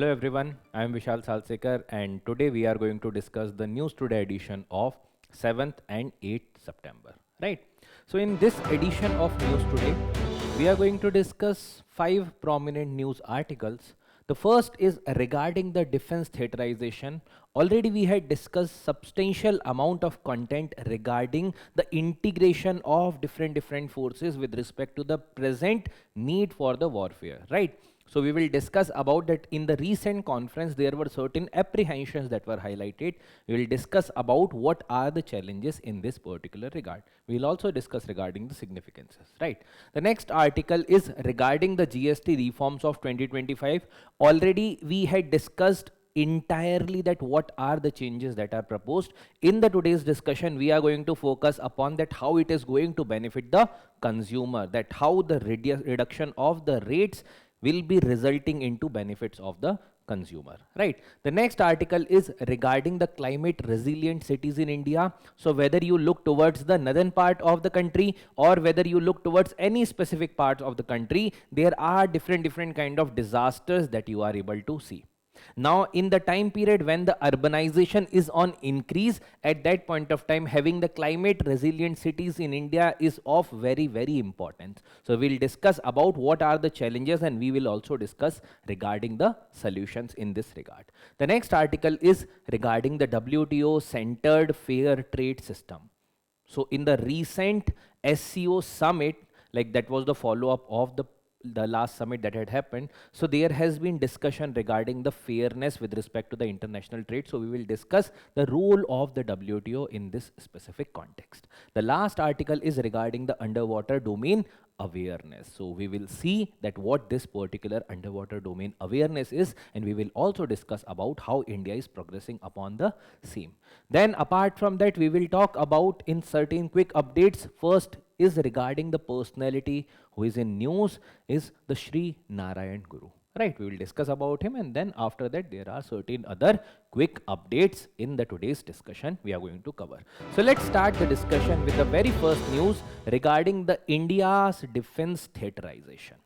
Hello everyone, I am Vishal Salsekar and today we are going to discuss the News Today edition of 7th and 8th September. Right. So in this edition of News Today, we are going to discuss 5 prominent news articles. The first is regarding the defense theaterization. Already we had discussed substantial amount of content regarding the integration of different forces with respect to the present need for the warfare, right? So we will discuss about that. In the recent conference, there were certain apprehensions that were highlighted. We will discuss about what are the challenges in this particular regard. We will also discuss regarding the significances, right? The next article is regarding the GST reforms of 2025. Already we had discussed entirely that what are the changes that are proposed. In the today's discussion, we are going to focus upon that how it is going to benefit the consumer, that how the reduction of the rates will be resulting into benefits of the consumer, right? The next article is regarding the climate resilient cities in India. So whether you look towards the northern part of the country or whether you look towards any specific parts of the country, there are different kind of disasters that you are able to see. Now, in the time period when the urbanization is on increase, at that point of time, having the climate resilient cities in India is of very importance. So we'll discuss about what are the challenges and we will also discuss regarding the solutions in this regard. The next article is regarding the WTO centered fair trade system. So in the recent SCO summit, like that was the follow-up of the last summit that had happened. So there has been discussion regarding the fairness with respect to the international trade. So we will discuss the role of the WTO in this specific context. The last article is regarding the underwater domain awareness. So we will see that what this particular underwater domain awareness is, and we will also discuss about how India is progressing upon the same. Then apart from that, we will talk about in certain quick updates. First is regarding the personality who is in news is the Sree Narayana Guru. Right, we will discuss about him, and then after that there are certain other quick updates in the today's discussion we are going to cover. So let's start the discussion with the very first news regarding the India's defense theaterization.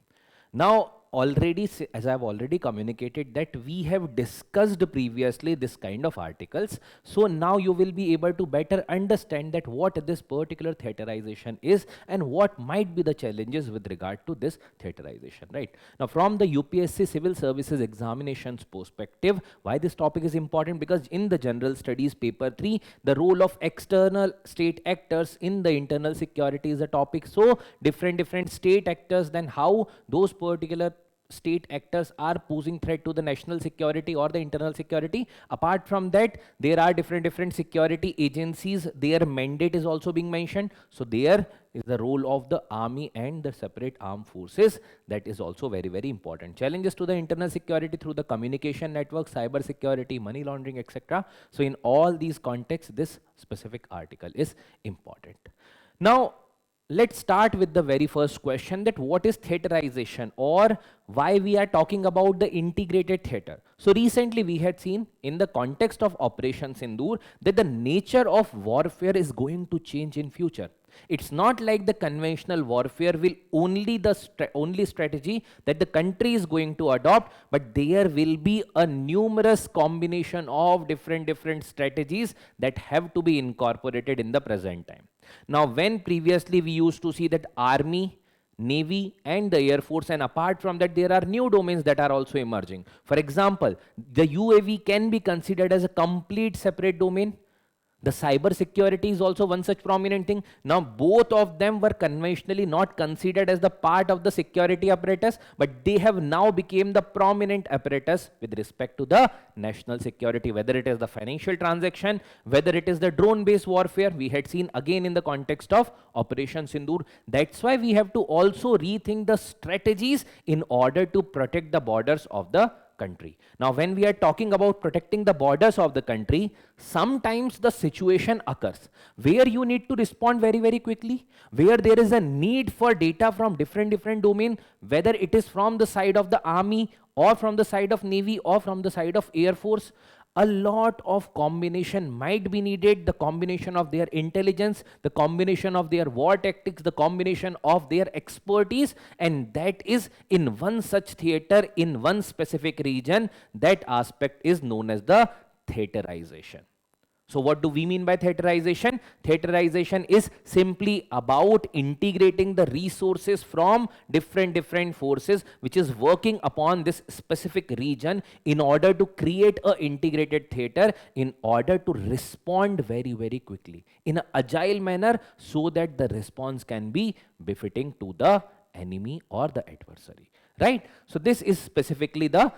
Now, already, as I have already communicated, that we have discussed previously this kind of articles. So now you will be able to better understand that what this particular theaterization is and what might be the challenges with regard to this theaterization, right? Now, from the UPSC Civil Services Examinations perspective, why this topic is important? Because in the General Studies paper 3, the role of external state actors in the internal security is a topic. So different state actors, then how those particular state actors are posing threat to the national security or the internal security. Apart from that, there are different security agencies. Their mandate is also being mentioned. So there is the role of the army and the separate armed forces. That is also very important. Challenges to the internal security through the communication network, cyber security, money laundering, etc. So in all these contexts, this specific article is important. Now, let's start with the very first question, that what is theaterization or why we are talking about the integrated theater. So recently we had seen in the context of Operation Sindoor that the nature of warfare is going to change in future. It's not like the conventional warfare will only strategy that the country is going to adopt, but there will be a numerous combination of different strategies that have to be incorporated in the present time. Now, when previously we used to see that army, Navy and the Air Force, and apart from that there are new domains that are also emerging. For example, the UAV can be considered as a complete separate domain. The cyber security is also one such prominent thing. Now, both of them were conventionally not considered as the part of the security apparatus, but they have now become the prominent apparatus with respect to the national security, whether it is the financial transaction, whether it is the drone-based warfare. We had seen again in the context of Operation Sindoor. That's why we have to also rethink the strategies in order to protect the borders of the country. Now, when we are talking about protecting the borders of the country, sometimes the situation occurs where you need to respond very quickly, where there is a need for data from different domain, whether it is from the side of the army or from the side of Navy or from the side of Air Force. a lot of combination might be needed, the combination of their intelligence, the combination of their war tactics, the combination of their expertise, and that is in one such theater in one specific region. That aspect is known as the theaterization. So what do we mean by theaterization? Theaterization is simply about integrating the resources from different forces which is working upon this specific region in order to create a integrated theater, in order to respond very quickly in an agile manner, so that the response can be befitting to the enemy or the adversary, right? So this is specifically the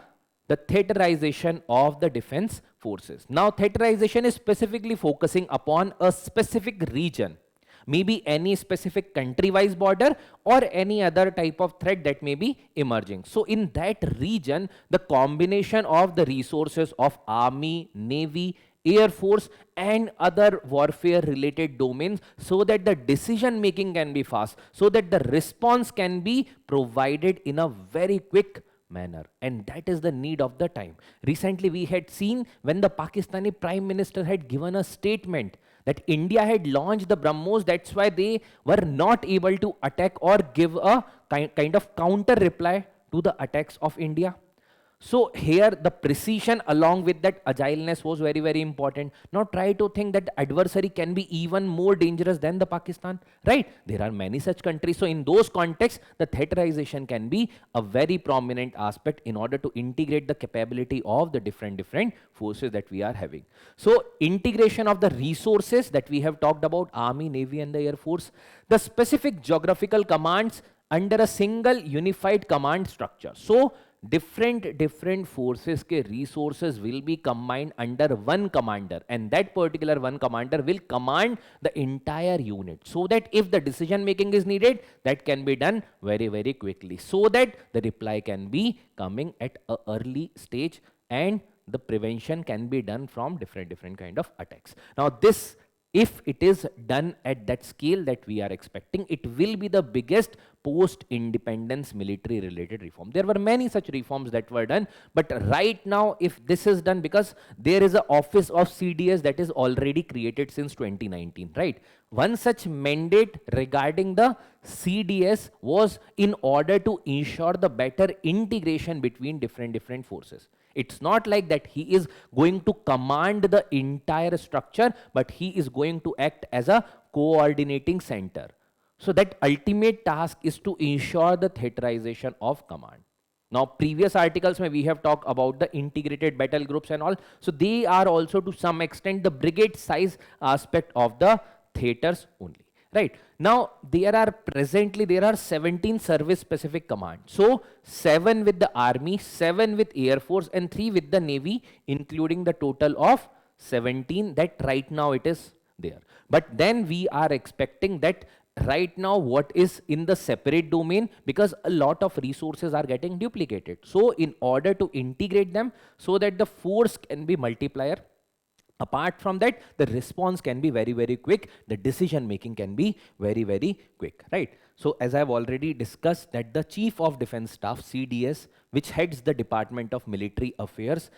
theaterization of the defense forces. Now, theaterization is specifically focusing upon a specific region, maybe any specific country-wise border or any other type of threat that may be emerging. So, in that region, the combination of the resources of army, navy, air force and other warfare related domains, so that the decision making can be fast, so that the response can be provided in a very quick manner, and that is the need of the time. Recently we had seen when the Pakistani Prime Minister had given a statement that India had launched the BrahMos, that's why they were not able to attack or give a kind of counter reply to the attacks of India. So here the precision along with that agileness was very important. Now try to think that the adversary can be even more dangerous than the Pakistan, right? There are many such countries. So in those contexts, the theaterization can be a very prominent aspect in order to integrate the capability of the different forces that we are having. So integration of the resources that we have talked about, army, navy and the air force, the specific geographical commands under a single unified command structure. So different forces के resources will be combined under one commander, and that particular one commander will command the entire unit, so that if the decision making is needed, that can be done very quickly, so that the reply can be coming at an early stage and the prevention can be done from different kind of attacks. Now this, if it is done at that scale that we are expecting, it will be the biggest post-independence military related reform. There were many such reforms that were done, but right now if this is done, because there is an office of CDS that is already created since 2019, right? One such mandate regarding the CDS was in order to ensure the better integration between different forces. It's not like that he is going to command the entire structure, but he is going to act as a coordinating center. So that ultimate task is to ensure the theaterization of command. Now, previous articles where we have talked about the integrated battle groups and all, so they are also to some extent the brigade size aspect of the theaters only. Right. Now, there are 17 service specific commands. So, 7 with the army, 7 with air force and 3 with the navy, including the total of 17 that right now it is there. But then we are expecting that right now what is in the separate domain, because a lot of resources are getting duplicated. So, in order to integrate them so that the force can be multiplier, apart from that, the response can be very quick, the decision making can be very quick, right? So as I've already discussed that the Chief of Defense Staff, CDS, which heads the Department of Military Affairs,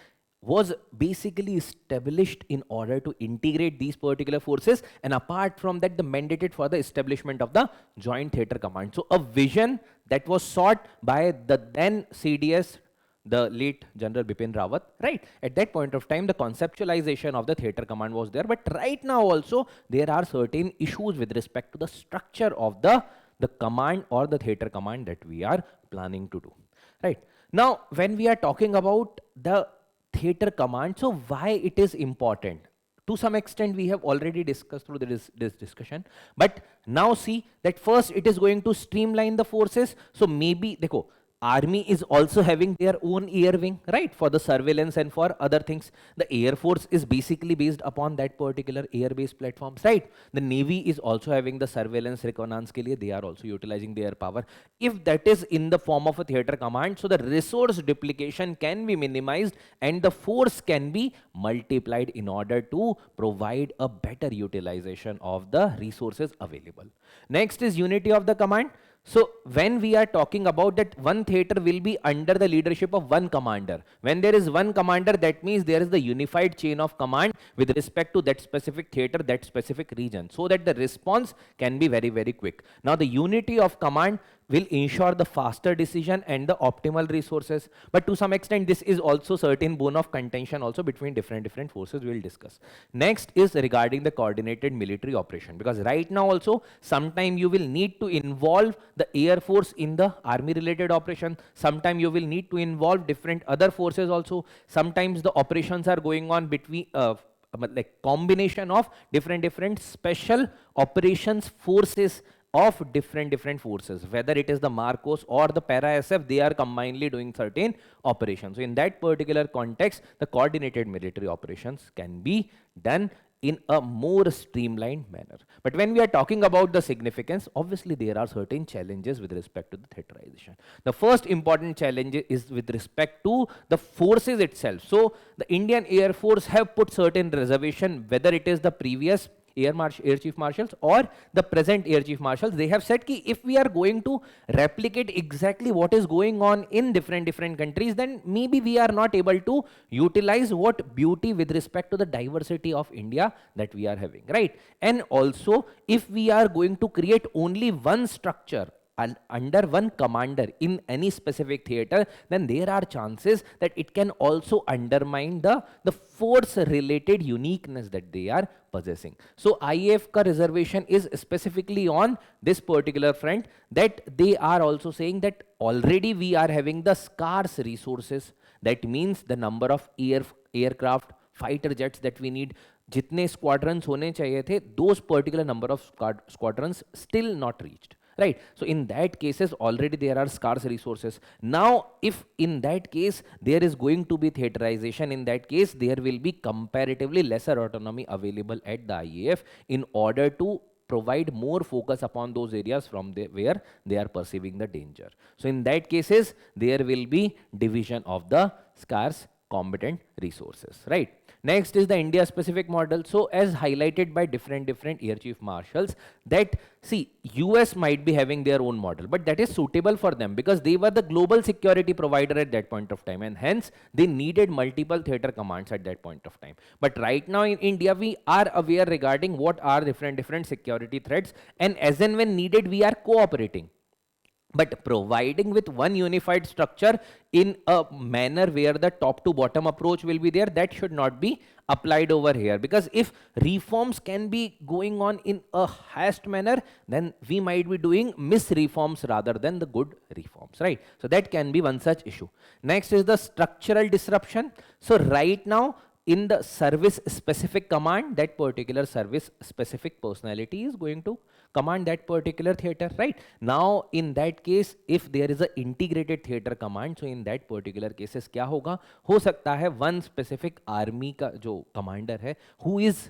was basically established in order to integrate these particular forces, and apart from that, the mandated for the establishment of the Joint Theatre Command. So a vision that was sought by the then CDS, the late General Bipin Rawat, right? At that point of time, the conceptualization of the theatre command was there, but right now also there are certain issues with respect to the structure of the command or the theatre command that we are planning to do, right? Now, when we are talking about the theatre command, so why it is important? To some extent, we have already discussed through this discussion, but now see that first it is going to streamline the forces. So maybe, dekho, Army is also having their own air wing, right, for the surveillance and for other things. The Air Force is basically based upon that particular air-based platforms, right? The Navy is also having the surveillance reconnaissance ke liye, they are also utilizing their power. If that is in the form of a theatre command, so the resource duplication can be minimized and the force can be multiplied in order to provide a better utilization of the resources available. Next is unity of the command. So when we are talking about that, one theater will be under the leadership of one commander. When there is one commander, that means there is the unified chain of command with respect to that specific theater, that specific region, so that the response can be very, very quick. Now the unity of command will ensure the faster decision and the optimal resources, but to some extent this is also certain bone of contention also between different forces. We will discuss. Next is regarding the coordinated military operation, because right now also sometime you will need to involve the air force in the army related operation, sometime you will need to involve different other forces also, sometimes the operations are going on between like combination of different special operations forces of different forces, whether it is the Marcos or the Para SF, they are combinedly doing certain operations. So in that particular context, the coordinated military operations can be done in a more streamlined manner. But when we are talking about the significance, obviously there are certain challenges with respect to the theaterization. The first important challenge is with respect to the forces itself. So the Indian Air Force have put certain reservation, whether it is the previous Air Chief Marshals or the present Air Chief Marshals. They have said that if we are going to replicate exactly what is going on in different countries, then maybe we are not able to utilize what beauty with respect to the diversity of India that we are having, right? And also, if we are going to create only one structure under one commander in any specific theater, then there are chances that it can also undermine the force related uniqueness that they are possessing. So IAF ka reservation is specifically on this particular front, that they are also saying that already we are having the scarce resources. That means the number of aircraft, fighter jets that we need, जितने squadrons होने चाहिए थे, those particular number of squadrons still not reached. Right. So in that cases already there are scarce resources. Now if in that case there is going to be theaterization, in that case there will be comparatively lesser autonomy available at the IAF in order to provide more focus upon those areas from where they are perceiving the danger. So in that cases there will be division of the scarce combatant resources, right? Next is the India specific model. So as highlighted by different Air Chief Marshals, that see, US might be having their own model, but that is suitable for them because they were the global security provider at that point of time, and hence they needed multiple theater commands at that point of time. But right now in India, we are aware regarding what are different security threats, and as and when needed, we are cooperating. But providing with one unified structure in a manner where the top to bottom approach will be there, that should not be applied over here, because if reforms can be going on in a hasty manner, then we might be doing misreforms rather than the good reforms, right? So that can be one such issue. Next is the structural disruption. So right now in the service specific command, that particular service specific personality is going to command that particular theater, right? Now in that case, if there is a integrated theater command, so in that particular cases क्या होगा, हो सकता है one specific army का जो commander है, who is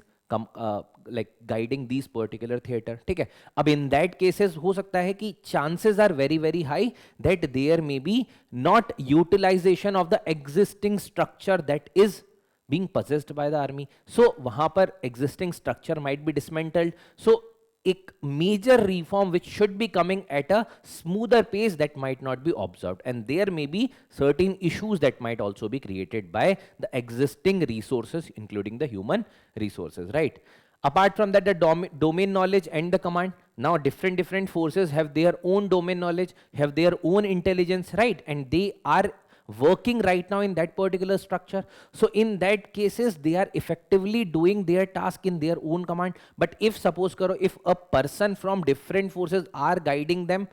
like guiding these particular theater, ठीक है? अब in that cases हो सकता है कि chances are very high that there may be not utilization of the existing structure that is being possessed by the army. So वहाँ पर existing structure might be dismantled. So a major reform which should be coming at a smoother pace, that might not be observed, and there may be certain issues that might also be created by the existing resources, including the human resources, right? Apart from that, the domain knowledge and the command. Now different forces have their own domain knowledge, have their own intelligence, right? And they are working right now in that particular structure. So in that cases, they are effectively doing their task in their own command. But if suppose karo, if a person from different forces are guiding them,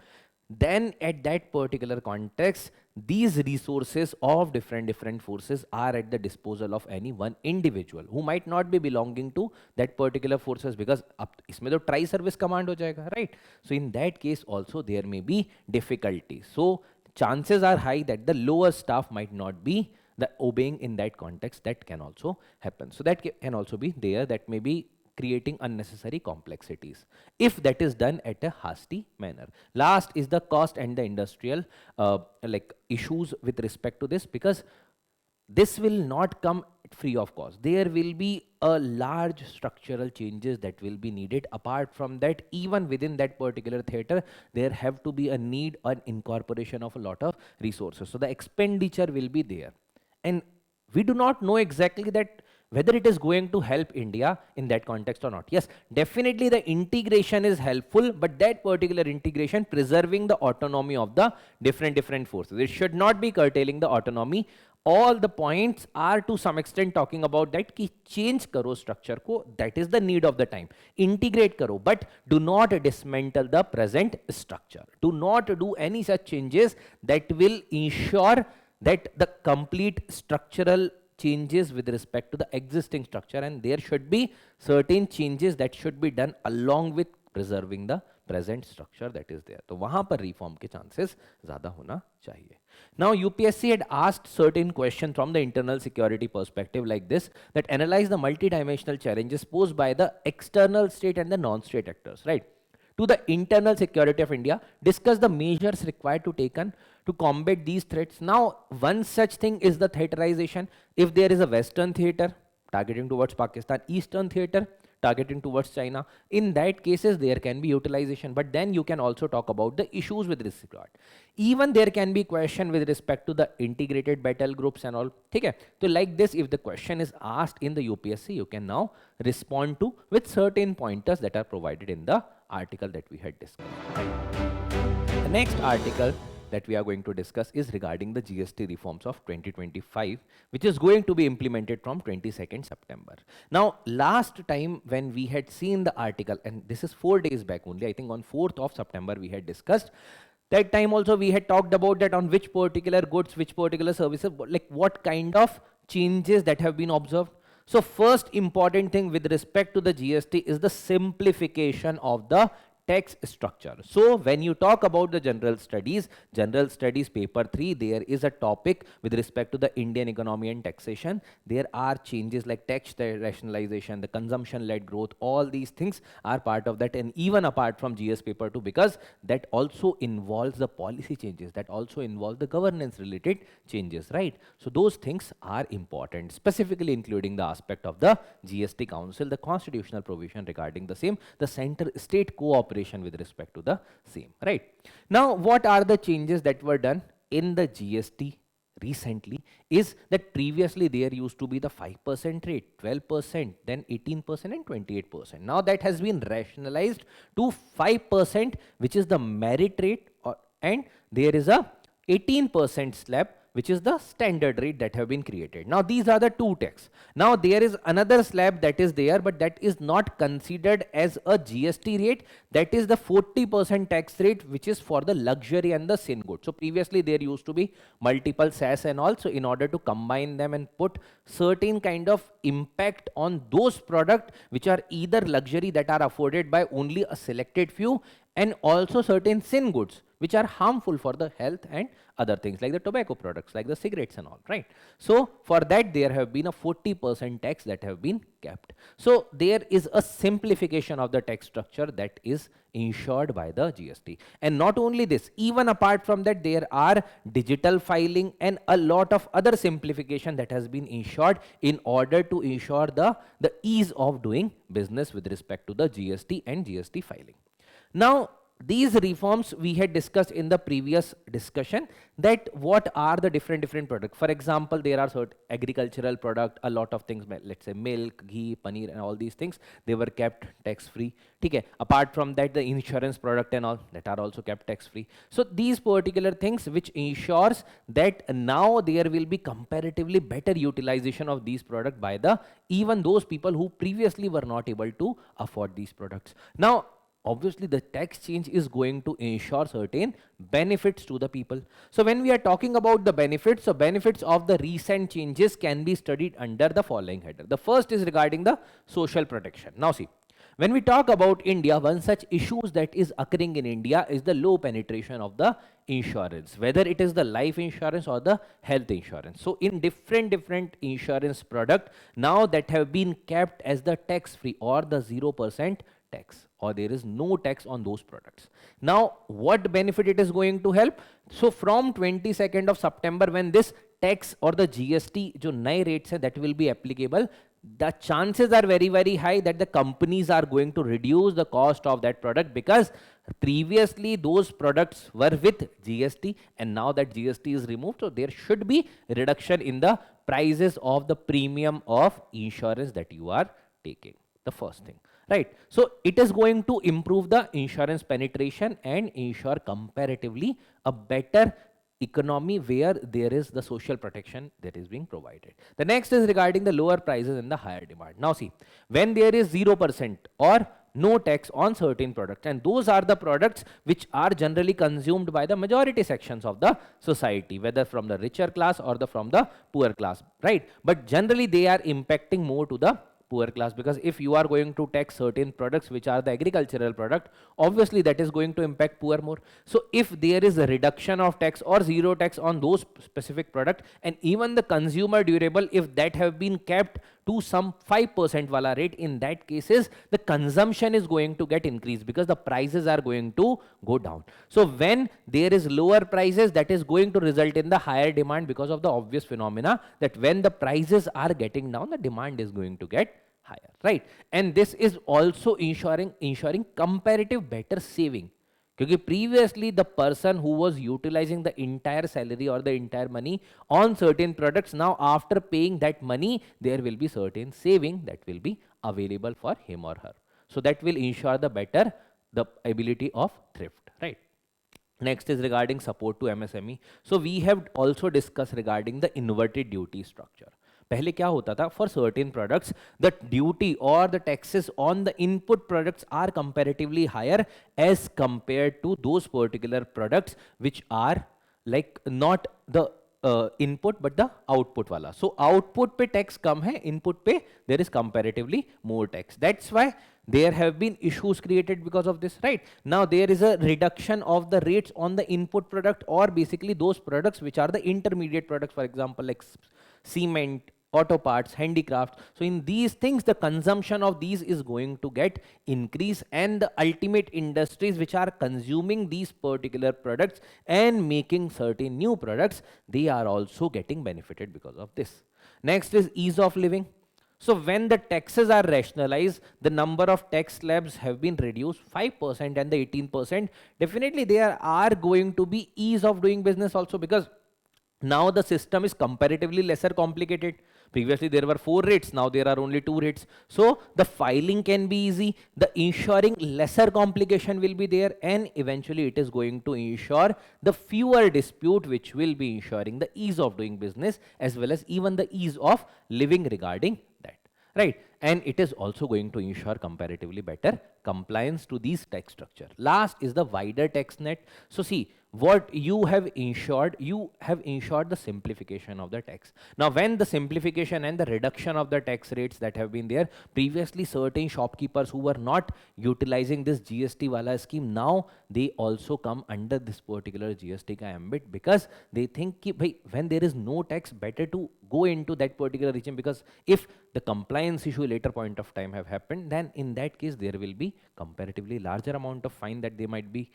then at that particular context, these resources of different forces are at the disposal of any one individual who might not be belonging to that particular forces, because ab isme to tri service command ho jayega, right? So in that case also there may be difficulty. So chances are high that the lower staff might not be obeying in that context. That can also happen. So that can also be there, that may be creating unnecessary complexities if that is done at a hasty manner. Last is the cost and the industrial like issues with respect to this, because this will not come free of cost. There will be a large structural changes that will be needed. Apart from that, even within that particular theater, there have to be a need or incorporation of a lot of resources. So the expenditure will be there. And we do not know exactly that whether it is going to help India in that context or not. Yes, definitely the integration is helpful, but that particular integration preserving the autonomy of the different forces. It should not be curtailing the autonomy. All the points are to some extent talking about that ki change karo structure ko, that is the need of the time. Integrate karo, but do not dismantle the present structure. Do not do any such changes that will ensure that the complete structural changes with respect to the existing structure, and there should be certain changes that should be done along with preserving the present structure that is there. तो वहाँ पर reform के chances ज़्यादा होना चाहिए. Now UPSC had asked certain questions from the internal security perspective like this, that analyze the multidimensional challenges posed by the external state and the non-state actors, right? To the internal security of India, discuss the measures required to taken to combat these threats. Now, one such thing is the theaterization. If there is a Western theater targeting towards Pakistan, Eastern theater targeting towards China, in that cases there can be utilization, but then you can also talk about the issues with this regard. Even there can be question with respect to the integrated battle groups and all. Okay? So like this, if the question is asked in the UPSC, you can now respond to with certain pointers that are provided in the article that we had discussed. Right? The next article that we are going to discuss is regarding the GST reforms of 2025, which is going to be implemented from 22nd September. Now, last time when we had seen the article, and this is 4 days back only, I think on 4th of September we had discussed, that time also we had talked about that on which particular goods, which particular services, like what kind of changes that have been observed. So first important thing with respect to the GST is the simplification of the tax structure. So when you talk about the general studies paper 3, there is a topic with respect to the Indian economy and taxation. There are changes like tax rationalization, the consumption led growth, all these things are part of that, and even apart from GS paper 2, because that also involves the policy changes, that also involves the governance related changes, right? So those things are important, specifically including the aspect of the GST council, the constitutional provision regarding the same, the center state cooperation with respect to the same, right? Now, what are the changes that were done in the GST recently is that previously there used to be the 5% rate, 12%, then 18% and 28%. Now that has been rationalized to 5%, which is the merit rate, and there is a 18% slab, which is the standard rate that have been created. Now these are the two tax. Now there is another slab that is there, but that is not considered as a GST rate. That is the 40% tax rate, which is for the luxury and the sin good. So previously there used to be multiple SAS, and also in order to combine them and put certain kind of impact on those products which are either luxury that are afforded by only a selected few, and also certain sin goods which are harmful for the health and other things like the tobacco products, like the cigarettes and all, right? So for that there have been a 40% tax that have been kept. So there is a simplification of the tax structure that is ensured by the GST. And not only this, even apart from that, there are digital filing and a lot of other simplification that has been ensured in order to ensure the ease of doing business with respect to the GST and GST filing. Now, these reforms we had discussed in the previous discussion, that what are the different products. For example, there are certain agricultural product, a lot of things, let's say milk, ghee, paneer and all these things, they were kept tax free. Okay. Apart from that, the insurance product and all that are also kept tax free. So these particular things which ensures that now there will be comparatively better utilization of these products by the even those people who previously were not able to afford these products. Now, obviously the tax change is going to ensure certain benefits to the people. So when we are talking about the benefits, so benefits of the recent changes can be studied under the following header. The first is regarding the social protection. Now see, when we talk about India, one such issues that is occurring in India is the low penetration of the insurance, whether it is the life insurance or the health insurance. So in different insurance product now that have been kept as the tax free or the 0% tax, or there is no tax on those products. Now what benefit it is going to help? So from 22nd of September, when this tax or the GST जो नए rates हैं that will be applicable, the chances are very, very high that the companies are going to reduce the cost of that product, because previously those products were with GST and now that GST is removed, so there should be reduction in the prices of the premium of insurance that you are taking. The first thing, right? So it is going to improve the insurance penetration and ensure comparatively a better economy where there is the social protection that is being provided. The next is regarding the lower prices and the higher demand. Now see, when there is 0% or no tax on certain products, and those are the products which are generally consumed by the majority sections of the society, whether from the richer class or from the poor class, right? But generally they are impacting more to the poor class, because if you are going to tax certain products which are the agricultural product, obviously that is going to impact poor more. So if there is a reduction of tax or zero tax on those specific product, and even the consumer durable, if that have been kept to some 5% wala rate, in that cases the consumption is going to get increased because the prices are going to go down. So when there is lower prices, that is going to result in the higher demand, because of the obvious phenomena that when the prices are getting down, the demand is going to get higher, right? And this is also ensuring comparative better saving, because previously the person who was utilizing the entire salary or the entire money on certain products, now after paying that money there will be certain saving that will be available for him or her. So that will ensure the better the ability of thrift, right? Next is regarding support to MSME. So we have also discussed regarding the inverted duty structure. पहले क्या होता था, for certain products the duty or the taxes on the input products are comparatively higher as compared to those particular products which are like not the input but the output wala. So output पे tax कम है, input पे there is comparatively more tax. That's why there have been issues created because of this, right? Now there is a reduction of the rates on the input product, or basically those products which are the intermediate products, for example like cement, auto parts, handicraft. So in these things the consumption of these is going to get increase, and the ultimate industries which are consuming these particular products and making certain new products, they are also getting benefited because of this. Next is ease of living. So when the taxes are rationalized, the number of tax slabs have been reduced 5% and the 18%. Definitely there are going to be ease of doing business also, because now the system is comparatively lesser complicated. Previously there were 4 rates, now there are only 2 rates. So the filing can be easy, the ensuring lesser complication will be there, and eventually it is going to ensure the fewer dispute, which will be ensuring the ease of doing business as well as even the ease of living regarding that, right? And it is also going to ensure comparatively better compliance to these tax structure. Last is the wider tax net. So see, what you have ensured the simplification of the tax. Now when the simplification and the reduction of the tax rates that have been there, previously certain shopkeepers who were not utilizing this GST wala scheme, now they also come under this particular GST ka ambit, because they think ki, bhai, when there is no tax, better to go into that particular region, because if the compliance issue later point of time have happened, then in that case there will be comparatively larger amount of fine that they might be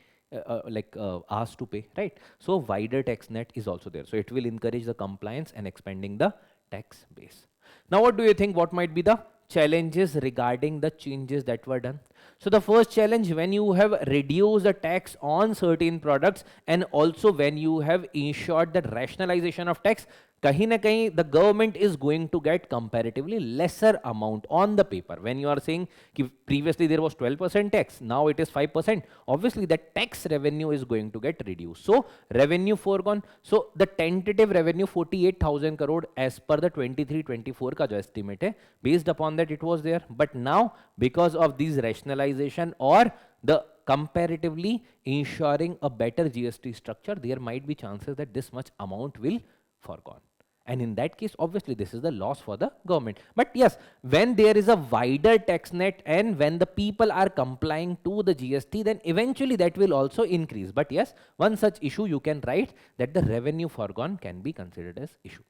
asked to pay, right? So wider tax net is also there. So it will encourage the compliance and expanding the tax base. Now what do you think, what might be the challenges regarding the changes that were done? So the first challenge, when you have reduced the tax on certain products and also when you have ensured the rationalization of tax, kahin na kahin the government is going to get comparatively lesser amount on the paper. When you are saying ki previously there was 12% tax, now it is 5%, obviously that tax revenue is going to get reduced. So revenue foregone. So the tentative revenue 48,000 crore as per the 23-24 ka jo estimate hai, based upon that it was there. But now because of these rationalization or the comparatively ensuring a better GST structure, there might be chances that this much amount will foregone. And in that case, obviously, this is the loss for the government. But yes, when there is a wider tax net and when the people are complying to the GST, then eventually that will also increase. But yes, one such issue you can write that the revenue foregone can be considered as issue.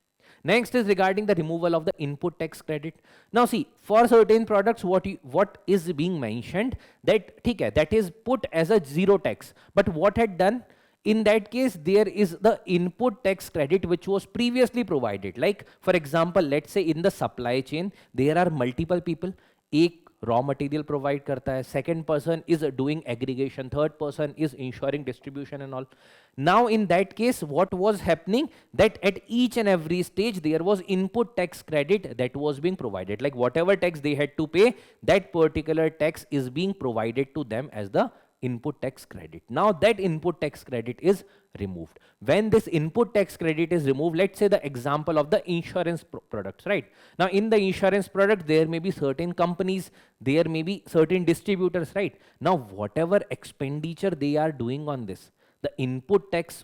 Next is regarding the removal of the input tax credit. Now see, for certain products, what is being mentioned that, that is put as a zero tax. But what had done, In that case, there is the input tax credit which was previously provided. Like for example, let's say in the supply chain, there are multiple people. एक raw material provide करता है, second person is doing aggregation, third person is ensuring distribution and all. Now in that case, what was happening, that at each and every stage there was input tax credit that was being provided. Like whatever tax they had to pay, that particular tax is being provided to them as the input tax credit. Now that input tax credit is removed. When this input tax credit is removed, let's say the example of the insurance products, right? Now in the insurance product, there may be certain companies, there may be certain distributors, right? Now whatever expenditure they are doing on this, the input tax,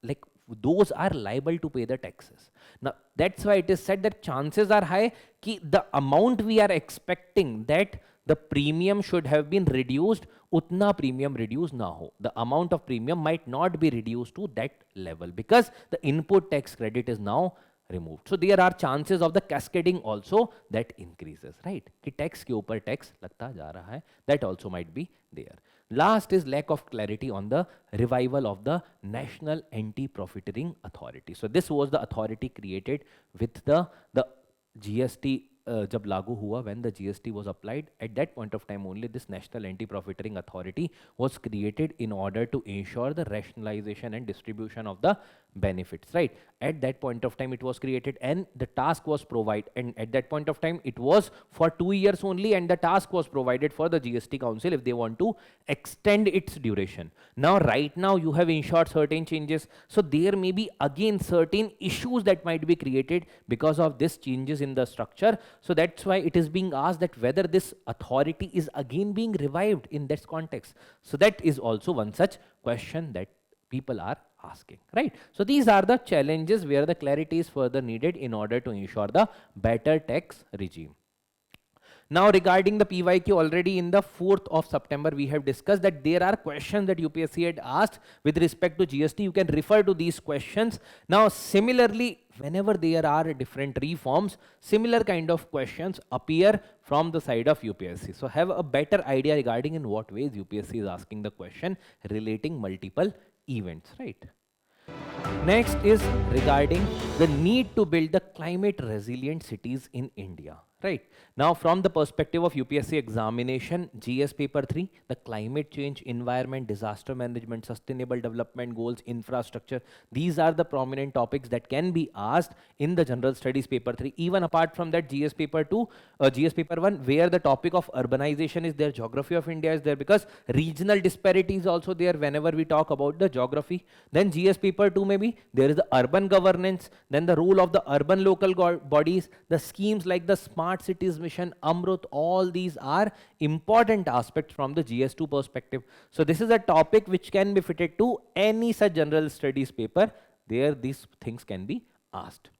like those are liable to pay the taxes. Now that's why it is said that chances are high कि the amount we are expecting that the premium should have been reduced, utna premium reduce na ho. The amount of premium might not be reduced to that level because the input tax credit is now removed. So there are chances of the cascading also that increases, right? कि tax के ऊपर tax लगता जा रहा है, that also might be there. Last is lack of clarity on the revival of the National Anti-Profiteering Authority. So this was the authority created with the GST जब लागू हुआ, when the GST was applied, at that point of time only this National Anti-Profiteering Authority was created in order to ensure the rationalization and distribution of the benefits, right? At that point of time it was created and the task was provided, and at that point of time it was for 2 years only, and the task was provided for the GST Council if they want to extend its duration. Now right now you have ensured certain changes, so there may be again certain issues that might be created because of this changes in the structure. So that's why it is being asked that whether this authority is again being revived in this context. So that is also one such question that people are asking, right? So these are the challenges where the clarity is further needed in order to ensure the better tax regime. Now regarding the PYQ, already in the 4th of September, we have discussed that there are questions that UPSC had asked with respect to GST. You can refer to these questions. Now similarly, whenever there are different reforms, similar kind of questions appear from the side of UPSC. So have a better idea regarding in what ways UPSC is asking the question relating multiple events, right? Next is regarding the need to build the climate resilient cities in India. Right. Now, from the perspective of UPSC examination, GS paper 3, the climate change, environment, disaster management, sustainable development goals, infrastructure, these are the prominent topics that can be asked in the general studies paper 3. Even apart from that, GS paper 2, GS paper 1, where the topic of urbanization is there, geography of India is there, because regional disparity is also there whenever we talk about the geography. Then GS paper 2 maybe, there is the urban governance, then the role of the urban local bodies, the schemes like the Smart Cities Mission, Amrut, all these are important aspects from the GS2 perspective. So this is a topic which can be fitted to any such general studies paper. There these things can be asked.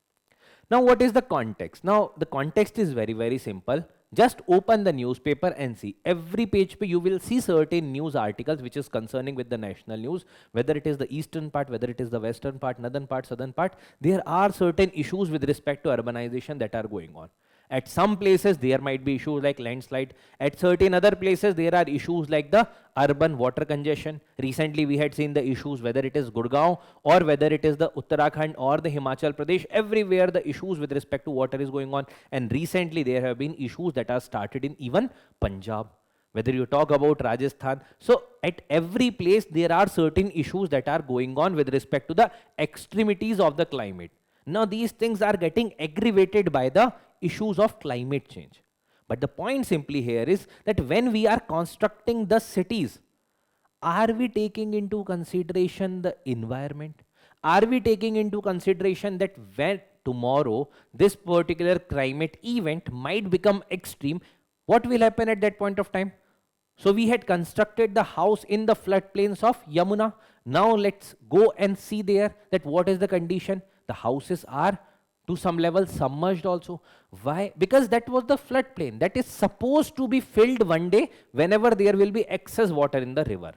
Now what is the context? Now the context is very, very simple. Just open the newspaper and see. Every page you will see certain news articles which is concerning with the national news, whether it is the eastern part, whether it is the western part, northern part, southern part. There are certain issues with respect to urbanization that are going on. At some places, there might be issues like landslide. At certain other places, there are issues like the urban water congestion. Recently, we had seen the issues, whether it is Gurgaon or whether it is the Uttarakhand or the Himachal Pradesh. Everywhere, the issues with respect to water is going on. And recently, there have been issues that are started in even Punjab. Whether you talk about Rajasthan. So, at every place, there are certain issues that are going on with respect to the extremities of the climate. Now, these things are getting aggravated by the issues of climate change. But the point simply here is that when we are constructing the cities, are we taking into consideration the environment? Are we taking into consideration that when tomorrow this particular climate event might become extreme, what will happen at that point of time? So we had constructed the house in the floodplains of Yamuna. Now let's go and see there that what is the condition. The houses are to some level submerged also. Why? Because that was the floodplain that is supposed to be filled one day whenever there will be excess water in the river.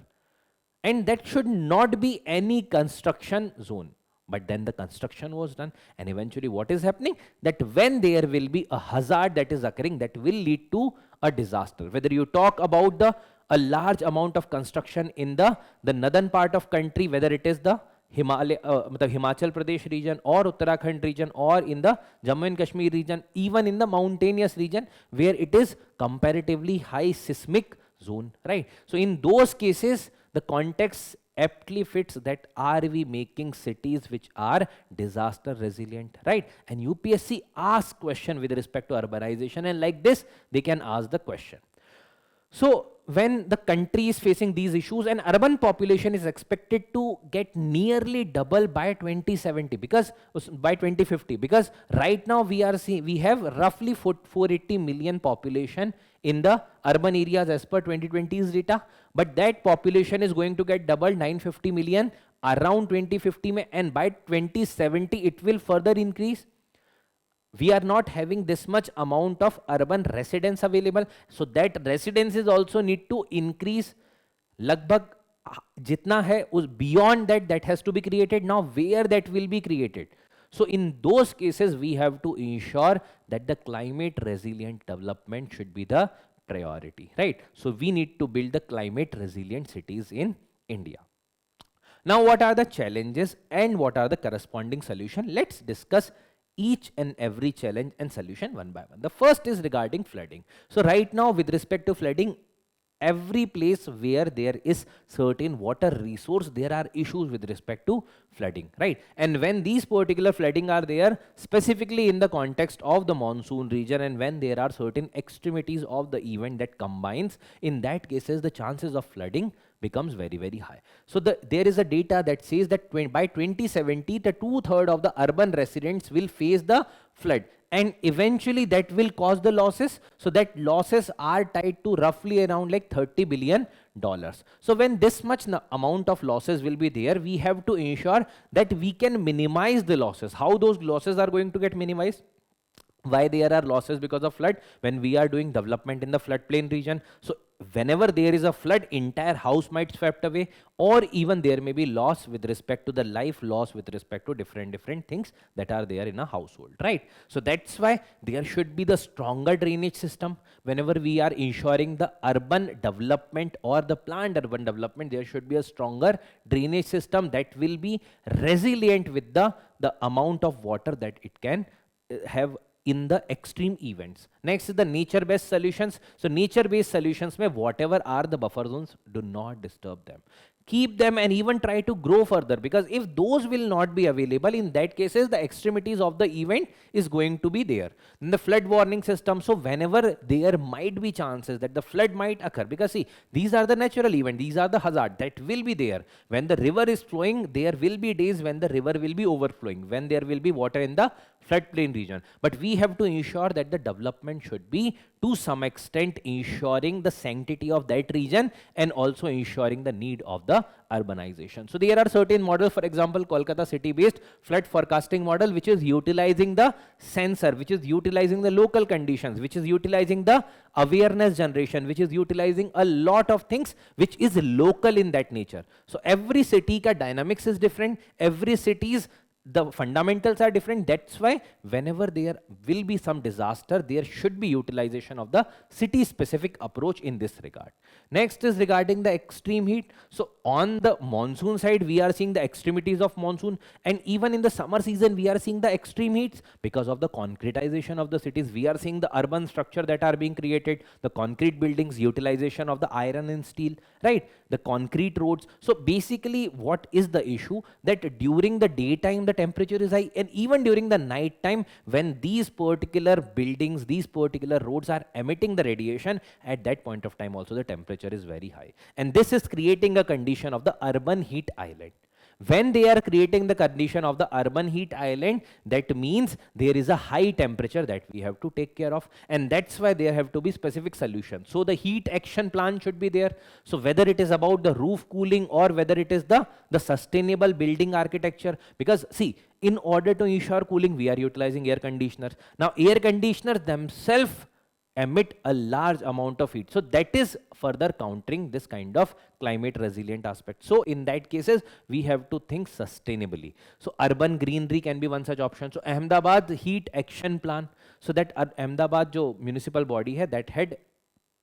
And that should not be any construction zone. But then the construction was done, and eventually what is happening? That when there will be a hazard that is occurring, that will lead to a disaster. Whether you talk about the a large amount of construction in the northern part of country, whether it is the Himachal Pradesh region or Uttarakhand region or in the Jammu and Kashmir region, even in the mountainous region where it is comparatively high seismic zone, right? So in those cases, the context aptly fits that are we making cities which are disaster resilient, right? And UPSC asks question with respect to urbanization, and like this, they can ask the question. So when the country is facing these issues, and urban population is expected to get nearly double by 2070, because by 2050, because right now we have roughly 480 million population in the urban areas as per 2020's data, but that population is going to get doubled 950 million around 2050 and by 2070 it will further increase. We are not having this much amount of urban residents available, so that residences also need to increase. Lagbhag jitna hai, beyond that has to be created. Now where that will be created? So in those cases, we have to ensure that the climate resilient development should be the priority, right? So we need to build the climate resilient cities in India. Now, what are the challenges and what are the corresponding solutions? Let's discuss each and every challenge and solution one by one. The first is regarding flooding. So right now, with respect to flooding, every place where there is certain water resource, there are issues with respect to flooding, right? And when these particular flooding are there, specifically in the context of the monsoon region, and when there are certain extremities of the event that combines, in that cases, the chances of flooding becomes very, very high. So there is a data that says that by 2070, the 2/3 of the urban residents will face the flood. And eventually that will cause the losses. So that losses are tied to roughly around like $30 billion. So when this much amount of losses will be there, we have to ensure that we can minimize the losses. How those losses are going to get minimized? Why there are losses because of flood? When we are doing development in the floodplain region, so whenever there is a flood, entire house might swept away, or even there may be loss with respect to the life loss with respect to different things that are there in a household, right? So that's why there should be the stronger drainage system. Whenever we are ensuring the urban development or the planned urban development, there should be a stronger drainage system that will be resilient with the amount of water that it can have in the extreme events. Next is the nature-based solutions. So nature-based solutions mein whatever are the buffer zones, do not disturb them. Keep them and even try to grow further, because if those will not be available, in that cases the extremities of the event is going to be there. Then the flood warning system. So whenever there might be chances that the flood might occur, because see, these are the natural event, these are the hazard that will be there. When the river is flowing, there will be days when the river will be overflowing, when there will be water in the floodplain region. But we have to ensure that the development should be to some extent ensuring the sanctity of that region and also ensuring the need of the urbanization. So there are certain models, for example, Kolkata city-based flood forecasting model, which is utilizing the sensor, which is utilizing the local conditions, which is utilizing the awareness generation, which is utilizing a lot of things which is local in that nature. So every city ka dynamics is different, every city's the fundamentals are different. That's why whenever there will be some disaster, there should be utilization of the city specific approach in this regard. Next is regarding the extreme heat. So on the monsoon side, we are seeing the extremities of monsoon, and even in the summer season, we are seeing the extreme heats because of the concretization of the cities. We are seeing the urban structure that are being created, the concrete buildings, utilization of the iron and steel, right? The concrete roads. So basically what is the issue? That during the daytime, the temperature is high, and even during the night time, when these particular buildings, these particular roads are emitting the radiation, at that point of time also the temperature is very high. And this is creating a condition of the urban heat island. When they are creating the condition of the urban heat island, that means there is a high temperature that we have to take care of, and that's why there have to be specific solutions. So the heat action plan should be there. So whether it is about the roof cooling or whether it is the sustainable building architecture, because see, in order to ensure cooling, we are utilizing air conditioners. Now air conditioners themselves emit a large amount of heat. So that is further countering this kind of climate resilient aspect. So in that cases, we have to think sustainably. So urban greenery can be one such option. So Ahmedabad heat action plan. So that Ahmedabad jo municipal body hai, that had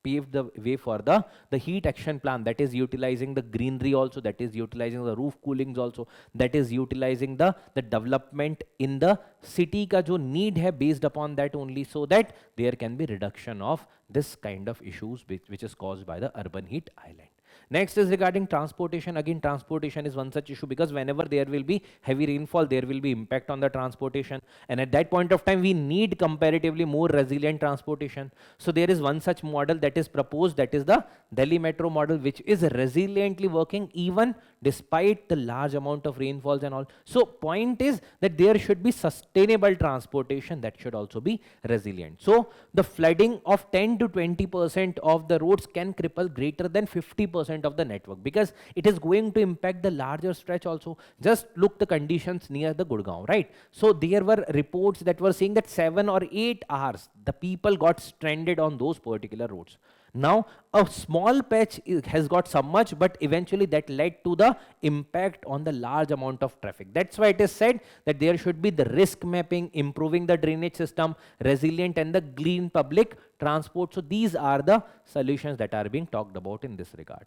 pave the way for the heat action plan, that is utilizing the greenery also, that is utilizing the roof coolings also, that is utilizing the development in the city ka jo need hai, based upon that only, so that there can be reduction of this kind of issues which is caused by the urban heat island. Next is regarding transportation. Again, transportation is one such issue, because whenever there will be heavy rainfall, there will be impact on the transportation, and at that point of time we need comparatively more resilient transportation. So there is one such model that is proposed, that is the Delhi Metro model, which is resiliently working even despite the large amount of rainfalls and all. So point is that there should be sustainable transportation that should also be resilient. So the flooding of 10 to 20% of the roads can cripple greater than 50% of the network, because it is going to impact the larger stretch also. Just look the conditions near the Gurgaon, right? So there were reports that were saying that 7 or 8 hours the people got stranded on those particular roads. Now a small patch has got submerged, but eventually that led to the impact on the large amount of traffic. That's why it is said that there should be the risk mapping, improving the drainage system, resilient and the green public transport. So these are the solutions that are being talked about in this regard.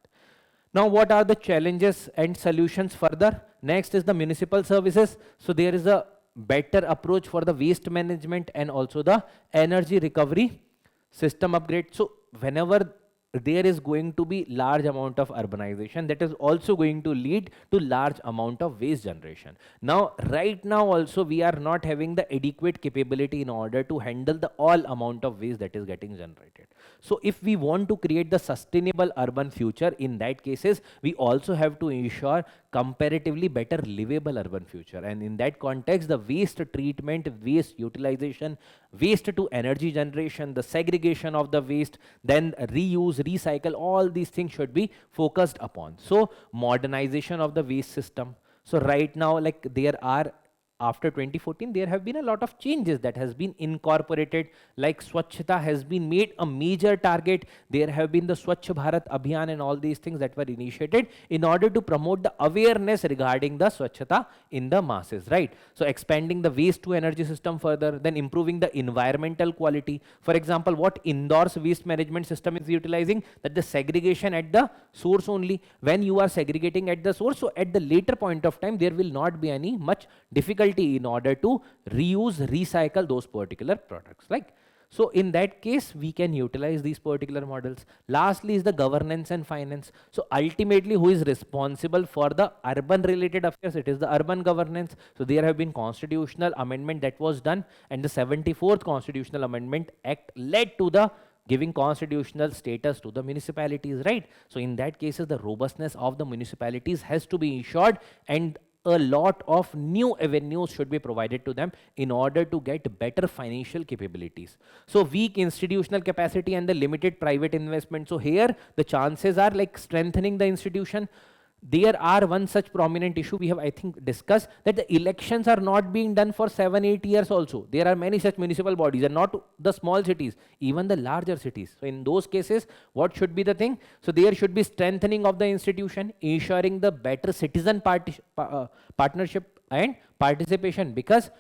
Now what are the challenges and solutions further? Next is the municipal services. So there is a better approach for the waste management and also the energy recovery system upgrade. So whenever there is going to be large amount of urbanization, that is also going to lead to large amount of waste generation. Now right now also we are not having the adequate capability in order to handle the all amount of waste that is getting generated. So if we want to create the sustainable urban future, in that cases we also have to ensure comparatively better livable urban future, and in that context the waste treatment, waste utilization, waste to energy generation, the segregation of the waste, then reuse, recycle, all these things should be focused upon. So modernization of the waste system. So right now, like there are, after 2014 there have been a lot of changes that has been incorporated, like Swachhata has been made a major target. There have been the Swachh Bharat Abhiyan and all these things that were initiated in order to promote the awareness regarding the Swachhata in the masses, right? So expanding the waste to energy system further, then improving the environmental quality. For example, what Indore's waste management system is utilizing, that the segregation at the source only. When you are segregating at the source, so at the later point of time there will not be any much difficulty in order to reuse, recycle those particular products, like. So in that case we can utilize these particular models. Lastly is the governance and finance. So ultimately who is responsible for the urban related affairs? It is the urban governance. So there have been constitutional amendment that was done, and the 74th Constitutional Amendment Act led to the giving constitutional status to the municipalities, right? So in that cases the robustness of the municipalities has to be ensured, and a lot of new avenues should be provided to them in order to get better financial capabilities. So weak institutional capacity and the limited private investment. So here the chances are like strengthening the institution. There are one such prominent issue we have, I think, discussed, that the elections are not being done for 7-8 years also. There are many such municipal bodies, and not the small cities, even the larger cities. So in those cases, what should be the thing? So there should be strengthening of the institution, ensuring the better citizen partnership and participation, because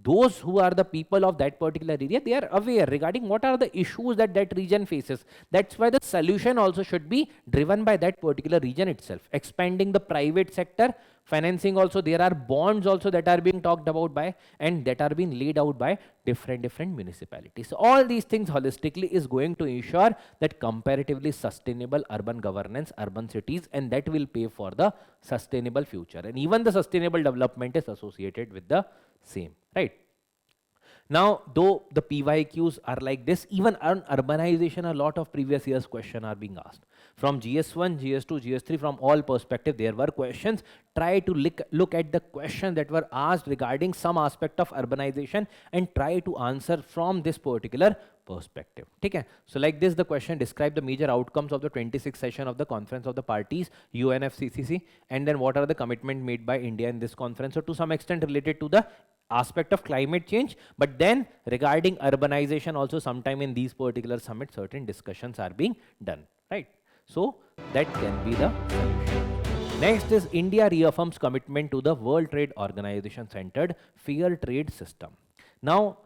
those who are the people of that particular area, they are aware regarding what are the issues that that region faces. That's why the solution also should be driven by that particular region itself. Expanding the private sector, financing also, there are bonds also that are being talked about by and that are being laid out by different municipalities. So all these things holistically is going to ensure that comparatively sustainable urban governance, urban cities, and that will pay for the sustainable future. And even the sustainable development is associated with the same, right? Now, though the PYQs are like this, even on urbanization, a lot of previous years questions are being asked. From GS1, GS2, GS3, from all perspectives, there were questions. Try to look at the questions that were asked regarding some aspect of urbanization and try to answer from this particular perspective. Okay? So like this, the question: describe the major outcomes of the 26th session of the Conference of the Parties, UNFCCC, and then what are the commitment made by India in this conference. So to some extent related to the aspect of climate change, but then regarding urbanization also, sometime in these particular summits certain discussions are being done, right? So that can be the solution. Next is India reaffirms commitment to the World Trade Organization centered fair trade system. Now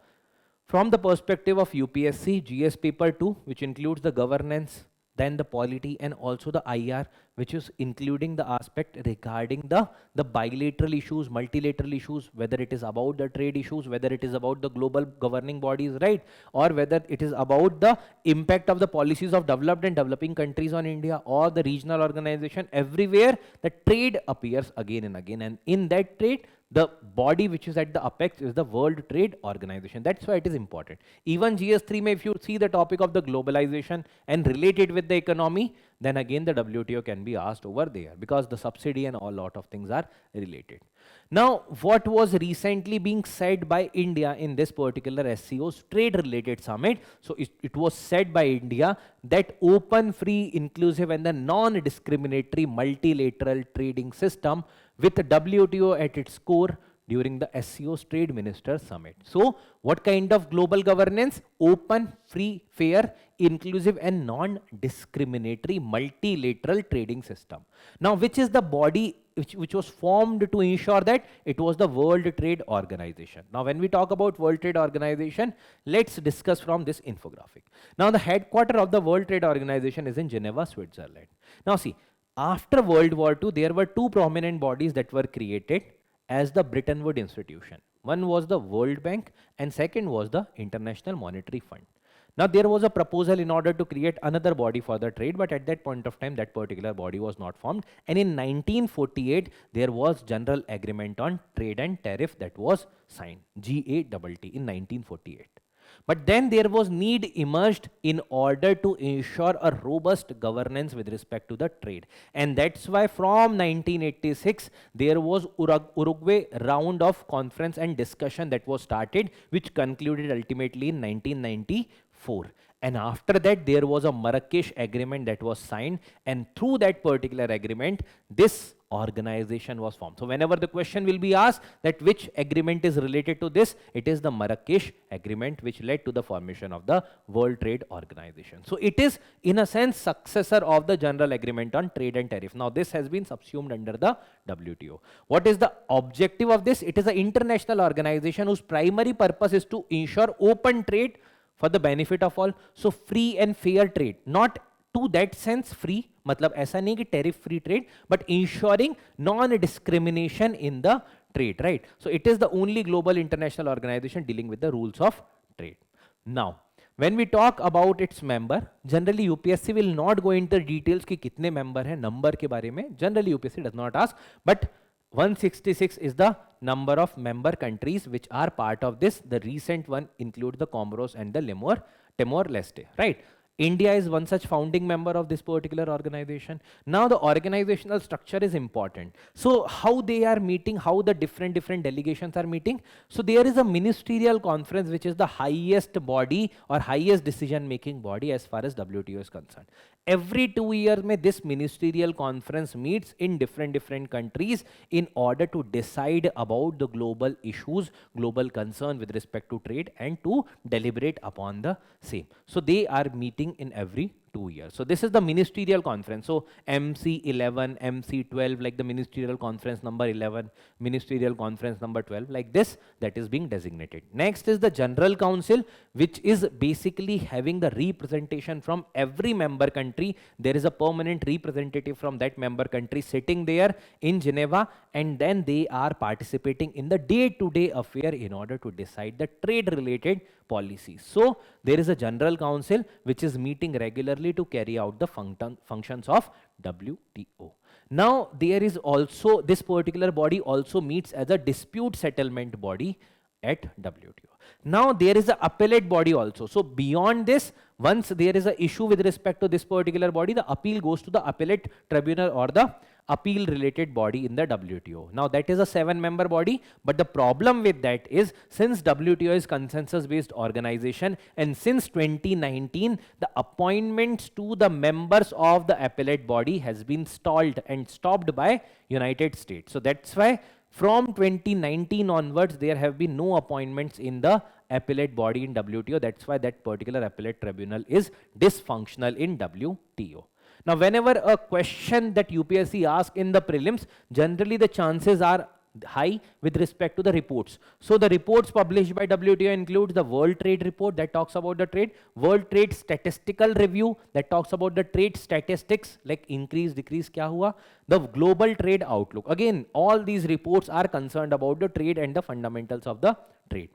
From the perspective of UPSC, GS paper 2, which includes the governance, then the polity, and also the IR, which is including the aspect regarding the bilateral issues, multilateral issues, whether it is about the trade issues, whether it is about the global governing bodies, right? Or whether it is about the impact of the policies of developed and developing countries on India or the regional organization. Everywhere the trade appears again and again, and in that trade, the body which is at the apex is the World Trade Organization. That's why it is important. Even GS3 may, if you see the topic of the globalization and relate it with the economy, then again the WTO can be asked over there, because the subsidy and a lot of things are related. Now, what was recently being said by India in this particular SCO's trade related summit? So it was said by India that open, free, inclusive and the non-discriminatory multilateral trading system with WTO at its core during the SCO's Trade Ministers Summit. So, what kind of global governance? Open, free, fair, inclusive and non-discriminatory multilateral trading system. Now, which is the body which was formed to ensure that? It was the World Trade Organization. Now, when we talk about World Trade Organization, let's discuss from this infographic. Now, the headquarters of the World Trade Organization is in Geneva, Switzerland. Now, see, after World War II, there were two prominent bodies that were created as the Bretton Woods institution. One was the World Bank and second was the International Monetary Fund. Now, there was a proposal in order to create another body for the trade, but at that point of time, that particular body was not formed. And in 1948, there was General Agreement on Trade and Tariff that was signed, GATT, in 1948. But then there was need emerged in order to ensure a robust governance with respect to the trade. And that's why from 1986, there was Uruguay round of conference and discussion that was started, which concluded ultimately in 1994. And after that, there was a Marrakesh agreement that was signed. And through that particular agreement, this organization was formed. So whenever the question will be asked that which agreement is related to this, it is the Marrakesh agreement which led to the formation of the World Trade Organization. So it is in a sense successor of the General Agreement on Trade and Tariff. Now this has been subsumed under the WTO. What is the objective of this? It is an international organization whose primary purpose is to ensure open trade for the benefit of all. So free and fair trade, not to that sense free, मतलब ऐसा नहीं कि tariff free trade, but ensuring non-discrimination in the trade, right? So it is the only global international organization dealing with the rules of trade. Now, when we talk about its member, generally UPSC will not go into details कि कितने member हैं, number के बारे में. Generally UPSC does not ask, but 166 is the number of member countries which are part of this. The recent one include the Comoros and the Timor-Leste, right? India is one such founding member of this particular organization. Now the organizational structure is important. So how they are meeting, how the different delegations are meeting. So there is a ministerial conference which is the highest body or highest decision making body as far as WTO is concerned. Every 2 years mein this ministerial conference meets in different countries in order to decide about the global issues, global concern with respect to trade and to deliberate upon the same. So they are meeting in every 2 years. So this is the ministerial conference. So MC11, MC12, like the ministerial conference number 11, ministerial conference number 12, like this, that is being designated. Next is the General Council, which is basically having the representation from every member country. There is a permanent representative from that member country sitting there in Geneva, and then they are participating in the day-to-day affair in order to decide the trade-related policies. So there is a General Council which is meeting regularly to carry out the functions of WTO. Now there is also, this particular body also meets as a dispute settlement body at WTO. Now there is an appellate body also. So beyond this, once there is an issue with respect to this particular body, the appeal goes to the appellate tribunal or the appeal related body in the WTO. Now that is a 7-member body, but the problem with that is, since WTO is consensus based organization and since 2019 the appointments to the members of the appellate body has been stalled and stopped by United States. So that's why from 2019 onwards there have been no appointments in the appellate body in WTO. That's why that particular appellate tribunal is dysfunctional in WTO. Now whenever a question that UPSC asks in the prelims, generally the chances are high with respect to the reports. So the reports published by WTO includes the World Trade Report that talks about the trade, World Trade Statistical Review that talks about the trade statistics like increase, decrease, kya hua, the Global Trade Outlook. Again, all these reports are concerned about the trade and the fundamentals of the trade.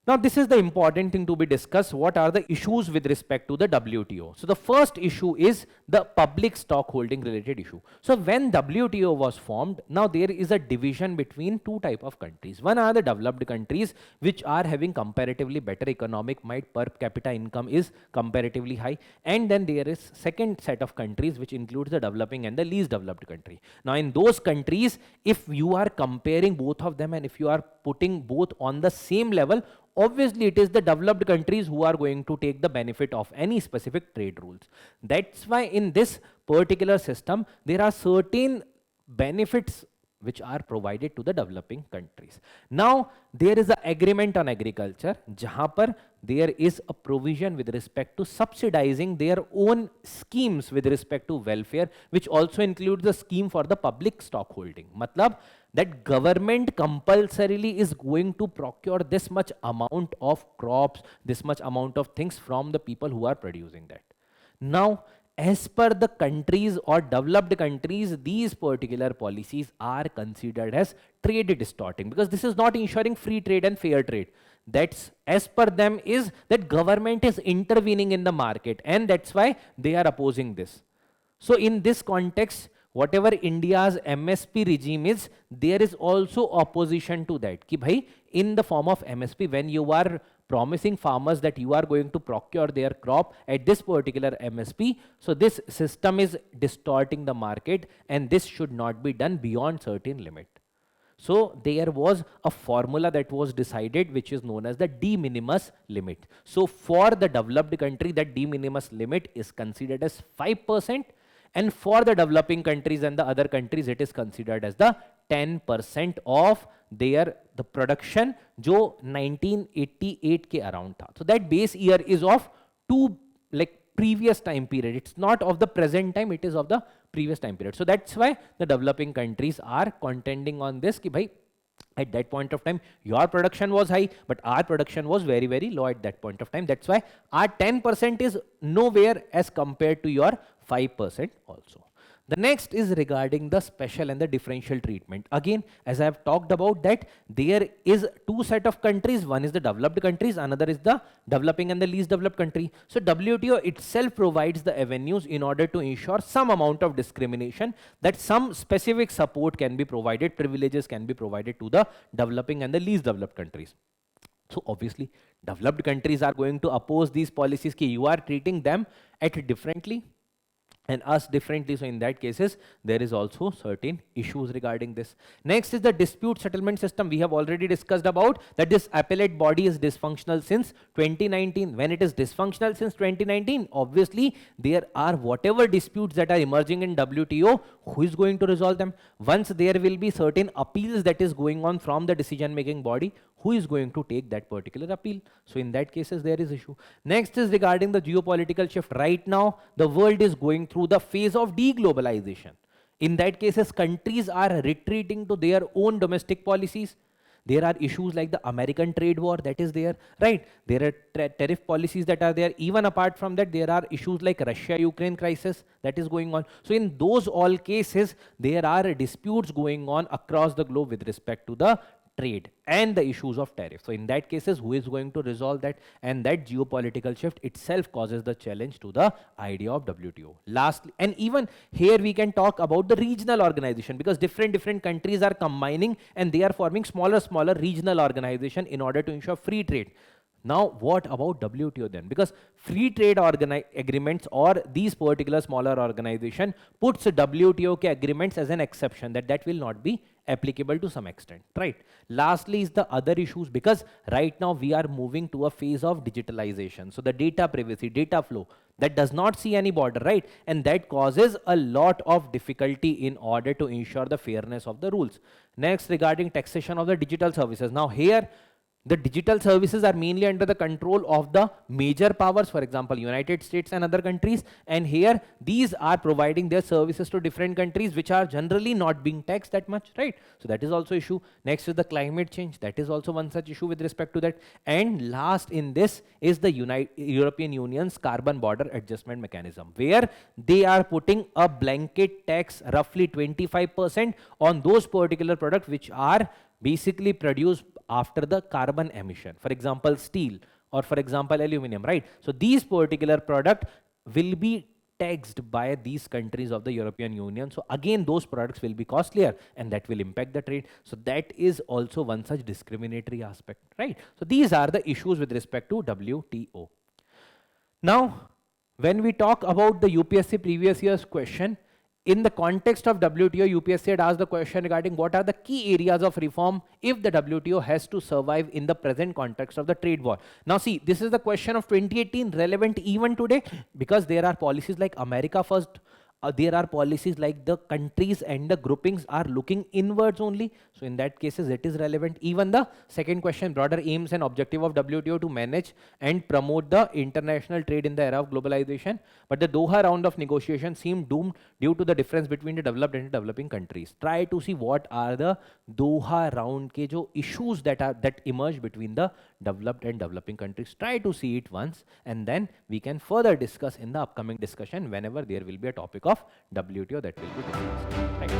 Now, this is the important thing to be discussed. What are the issues with respect to the WTO? So, the first issue is the public stockholding related issue. So, when WTO was formed, now there is a division between two type of countries. One are the developed countries which are having comparatively better economic might, per capita income is comparatively high. And then there is second set of countries which includes the developing and the least developed country. Now, in those countries, if you are comparing both of them and if you are putting both on the same level, obviously it is the developed countries who are going to take the benefit of any specific trade rules. That's why in this particular system, there are certain benefits which are provided to the developing countries. Now, there is an agreement on agriculture, jahan par there is a provision with respect to subsidizing their own schemes with respect to welfare, which also includes the scheme for the public stockholding. Matlab, that government compulsorily is going to procure this much amount of crops, this much amount of things from the people who are producing that. Now, as per the countries or developed countries, these particular policies are considered as trade distorting, because this is not ensuring free trade and fair trade. That's as per them is that government is intervening in the market, and that's why they are opposing this. So in this context, whatever India's MSP regime is, there is also opposition to that. Ki bhai, in the form of MSP, when you are promising farmers that you are going to procure their crop at this particular MSP, so this system is distorting the market, and this should not be done beyond certain limit. So there was a formula that was decided which is known as the de minimis limit. So for the developed country, that de minimis limit is considered as 5%. And for the developing countries and the other countries, it is considered as the 10% of the production जो 1988 के around था. So that base year is of previous time period. It's not of the present time, it is of the previous time period. So that's why the developing countries are contending on this ki bhai, at that point of time, your production was high, but our production was very, very low at that point of time. That's why our 10% is nowhere as compared to your 5% also. The next is regarding the special and the differential treatment. Again, as I have talked about that, there is two set of countries. One is the developed countries, another is the developing and the least developed country. So WTO itself provides the avenues in order to ensure some amount of discrimination, that some specific support can be provided, privileges can be provided to the developing and the least developed countries. So obviously, developed countries are going to oppose these policies ki you are treating them at differently and us differently. So in that cases, there is also certain issues regarding this. Next is the dispute settlement system. We have already discussed about that this appellate body is dysfunctional since 2019. When it is dysfunctional since 2019, obviously there are whatever disputes that are emerging in WTO, who is going to resolve them? Once there will be certain appeals that is going on from the decision making body, who is going to take that particular appeal? So in that cases, there is issue. Next is regarding the geopolitical shift. Right now, the world is going through the phase of deglobalization. In that cases, countries are retreating to their own domestic policies. There are issues like the American trade war that is there, right? There are tariff policies that are there. Even apart from that, there are issues like Russia-Ukraine crisis that is going on. So in those all cases, there are disputes going on across the globe with respect to the trade and the issues of tariff. So in that cases, who is going to resolve that? And that geopolitical shift itself causes the challenge to the idea of WTO. Lastly, and even here we can talk about the regional organization, because different countries are combining and they are forming smaller regional organization in order to ensure free trade. Now, what about WTO then? Because free trade agreements or these particular smaller organization puts WTO agreements as an exception, that will not be applicable to some extent, right? Lastly is the other issues, because right now we are moving to a phase of digitalization. So the data privacy, data flow, that does not see any border, right? And that causes a lot of difficulty in order to ensure the fairness of the rules. Next, regarding taxation of the digital services. Now here, The digital services are mainly under the control of the major powers, for example, United States and other countries. And here, these are providing their services to different countries, which are generally not being taxed that much, right? So that is also issue. Next is the climate change. That is also one such issue with respect to that. And last in this is the European Union's carbon border adjustment mechanism, where they are putting a blanket tax roughly 25% on those particular products which are basically produced after the carbon emission. For example, steel, or for example, aluminum, right? So these particular product will be taxed by these countries of the European Union. So again, those products will be costlier and that will impact the trade. So that is also one such discriminatory aspect, right? So these are the issues with respect to WTO. Now, when we talk about the UPSC previous year's question, in the context of WTO, UPSC had asked the question regarding what are the key areas of reform if the WTO has to survive in the present context of the trade war. Now see, this is the question of 2018 relevant even today, because there are policies like America First, there are policies like the countries and the groupings are looking inwards only. So in that cases, it is relevant. Even the second question, broader aims and objective of WTO to manage and promote the international trade in the era of globalization. But the Doha round of negotiation seemed doomed due to the difference between the developed and developing countries. Try to see what are the Doha round ke jo issues that emerge between the developed and developing countries. Try to see it once, and then we can further discuss in the upcoming discussion whenever there will be a topic of WTO that will be discussed. Right.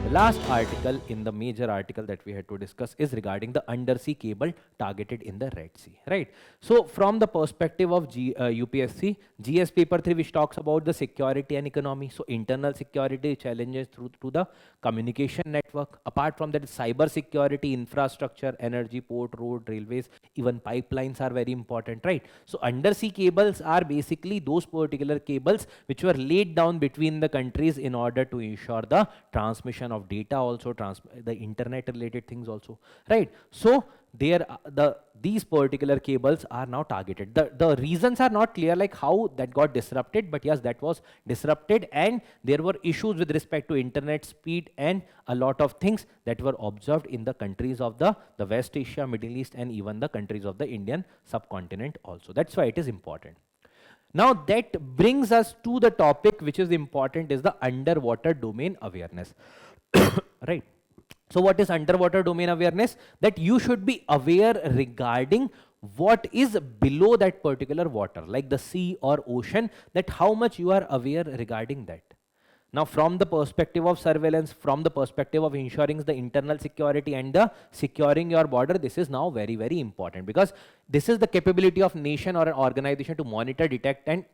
The last article in the major article that we had to discuss is regarding the undersea cable targeted in the Red Sea. Right. So from the perspective of UPSC, GS paper 3, which talks about the security and economy. So internal security challenges through the communication network. Apart from that, cyber security, infrastructure, energy, port, road, railways, even pipelines are very important, right? So undersea cables are basically those particular cables which were laid down between the countries in order to ensure the transmission of data, also the internet related things also, right? So these particular cables are now targeted. The reasons are not clear, like how that got disrupted, but yes, that was disrupted, and there were issues with respect to internet speed and a lot of things that were observed in the countries of the West Asia, Middle East, and even the countries of the Indian subcontinent also. That's why it is important. Now that brings us to the topic which is important, is the underwater domain awareness. Right. So what is underwater domain awareness? That you should be aware regarding what is below that particular water, like the sea or ocean, that how much you are aware regarding that. Now, from the perspective of surveillance, from the perspective of ensuring the internal security and the securing your border, this is now very, very important, because this is the capability of nation or an organization to monitor, detect, and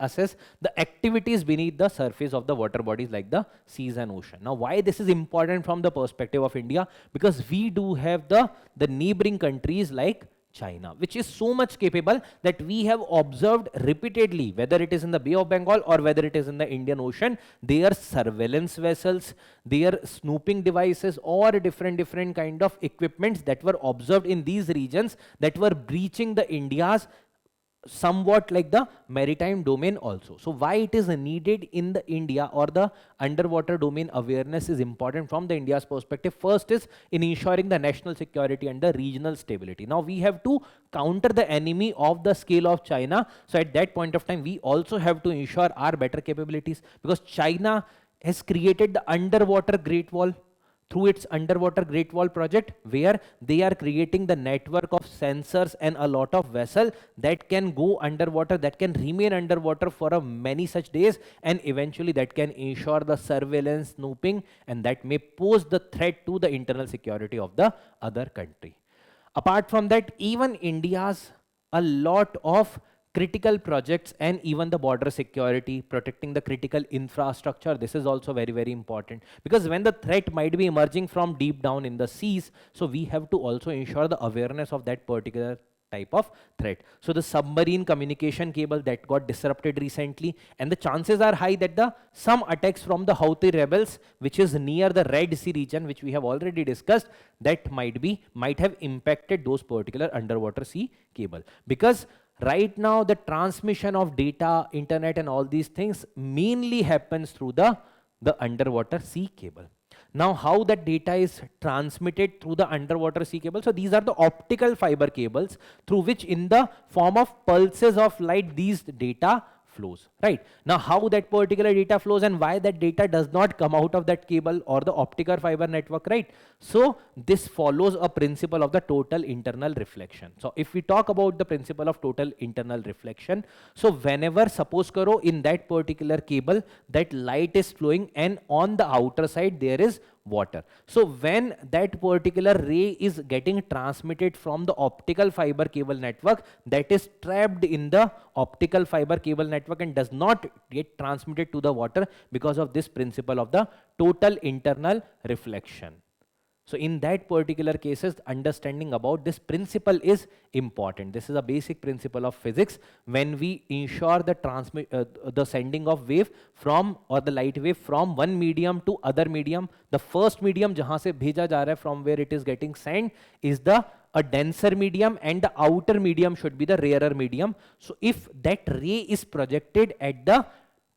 assess the activities beneath the surface of the water bodies like the seas and ocean. Now, why this is important from the perspective of India? Because we do have the neighboring countries like China, which is so much capable that we have observed repeatedly, whether it is in the Bay of Bengal or whether it is in the Indian Ocean, their surveillance vessels, their snooping devices, or different kind of equipments that were observed in these regions that were breaching the India's somewhat like the maritime domain also. So why it is needed in the India, or the underwater domain awareness is important from the India's perspective? First is in ensuring the national security and the regional stability. Now we have to counter the enemy of the scale of China. So at that point of time, we also have to ensure our better capabilities, because China has created the underwater Great Wall through its underwater Great Wall project, where they are creating the network of sensors and a lot of vessels that can go underwater, that can remain underwater for many such days, and eventually that can ensure the surveillance, snooping, and that may pose the threat to the internal security of the other country. Apart from that, even India's a lot of critical projects and even the border security, protecting the critical infrastructure, this is also very, very important, because when the threat might be emerging from deep down in the seas, so we have to also ensure the awareness of that particular type of threat. So the submarine communication cable that got disrupted recently, and the chances are high that some attacks from the Houthi rebels, which is near the Red Sea region, which we have already discussed, that might have impacted those particular underwater sea cable, because right now the transmission of data, internet, and all these things mainly happens through the underwater sea cable. Now how that data is transmitted through the underwater sea cable? So these are the optical fiber cables through which in the form of pulses of light these data flows, right? Now how that particular data flows and why that data does not come out of that cable or the optical fiber network, right? So this follows a principle of the total internal reflection. So if we talk about the principle of total internal reflection, so whenever suppose karo in that particular cable that light is flowing and on the outer side there is water. So when that particular ray is getting transmitted from the optical fiber cable network, that is trapped in the optical fiber cable network and does not get transmitted to the water because of this principle of the total internal reflection. So in that particular cases, understanding about this principle is important. This is a basic principle of physics. When we ensure the sending of wave from or the light wave from one medium to other medium, the first medium jahan se bheja ja raha hai, from where it is getting sent, is a denser medium, and the outer medium should be the rarer medium. So if that ray is projected at the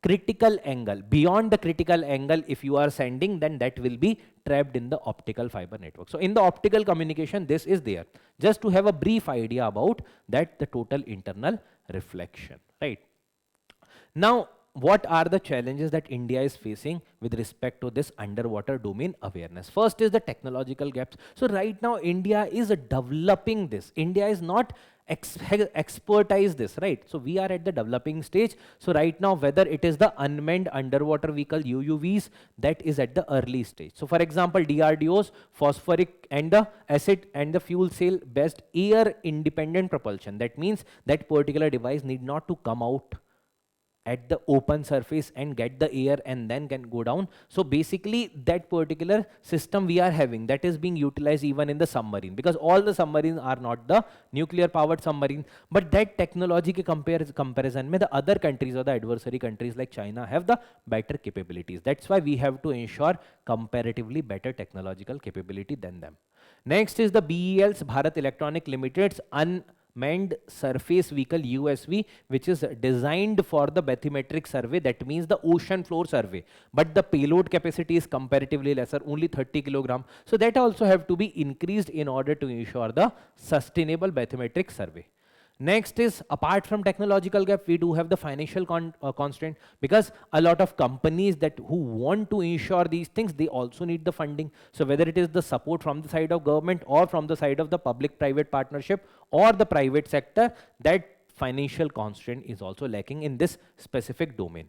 critical angle, beyond the critical angle if you are sending, then that will be trapped in the optical fiber network. So in the optical communication this is there, just to have a brief idea about that, the total internal reflection, right? Now what are the challenges that India is facing with respect to this underwater domain awareness? First is the technological gaps. So right now India is developing this. India is not expertise this, right? So we are at the developing stage. So right now, whether it is the unmanned underwater vehicle UUVs, that is at the early stage. So for example, DRDO's phosphoric and the acid and the fuel cell based air independent propulsion. That means that particular device need not to come out at the open surface and get the air and then can go down. So basically that particular system we are having, that is being utilized even in the submarine, because all the submarines are not the nuclear powered submarine. But that technology ke comparison mein the other countries or the adversary countries like China have the better capabilities. That's why we have to ensure comparatively better technological capability than them. Next is the BEL's, Bharat Electronic Limited's Unmanned Surface Vehicle USV, which is designed for the bathymetric survey. That means the ocean floor survey, but the payload capacity is comparatively lesser, only 30 kilogram. So that also have to be increased in order to ensure the sustainable bathymetric survey. Next is, apart from technological gap, we do have the financial constraint, because a lot of companies that who want to ensure these things, they also need the funding. So whether it is the support from the side of government or from the side of the public-private partnership or the private sector, that financial constraint is also lacking in this specific domain.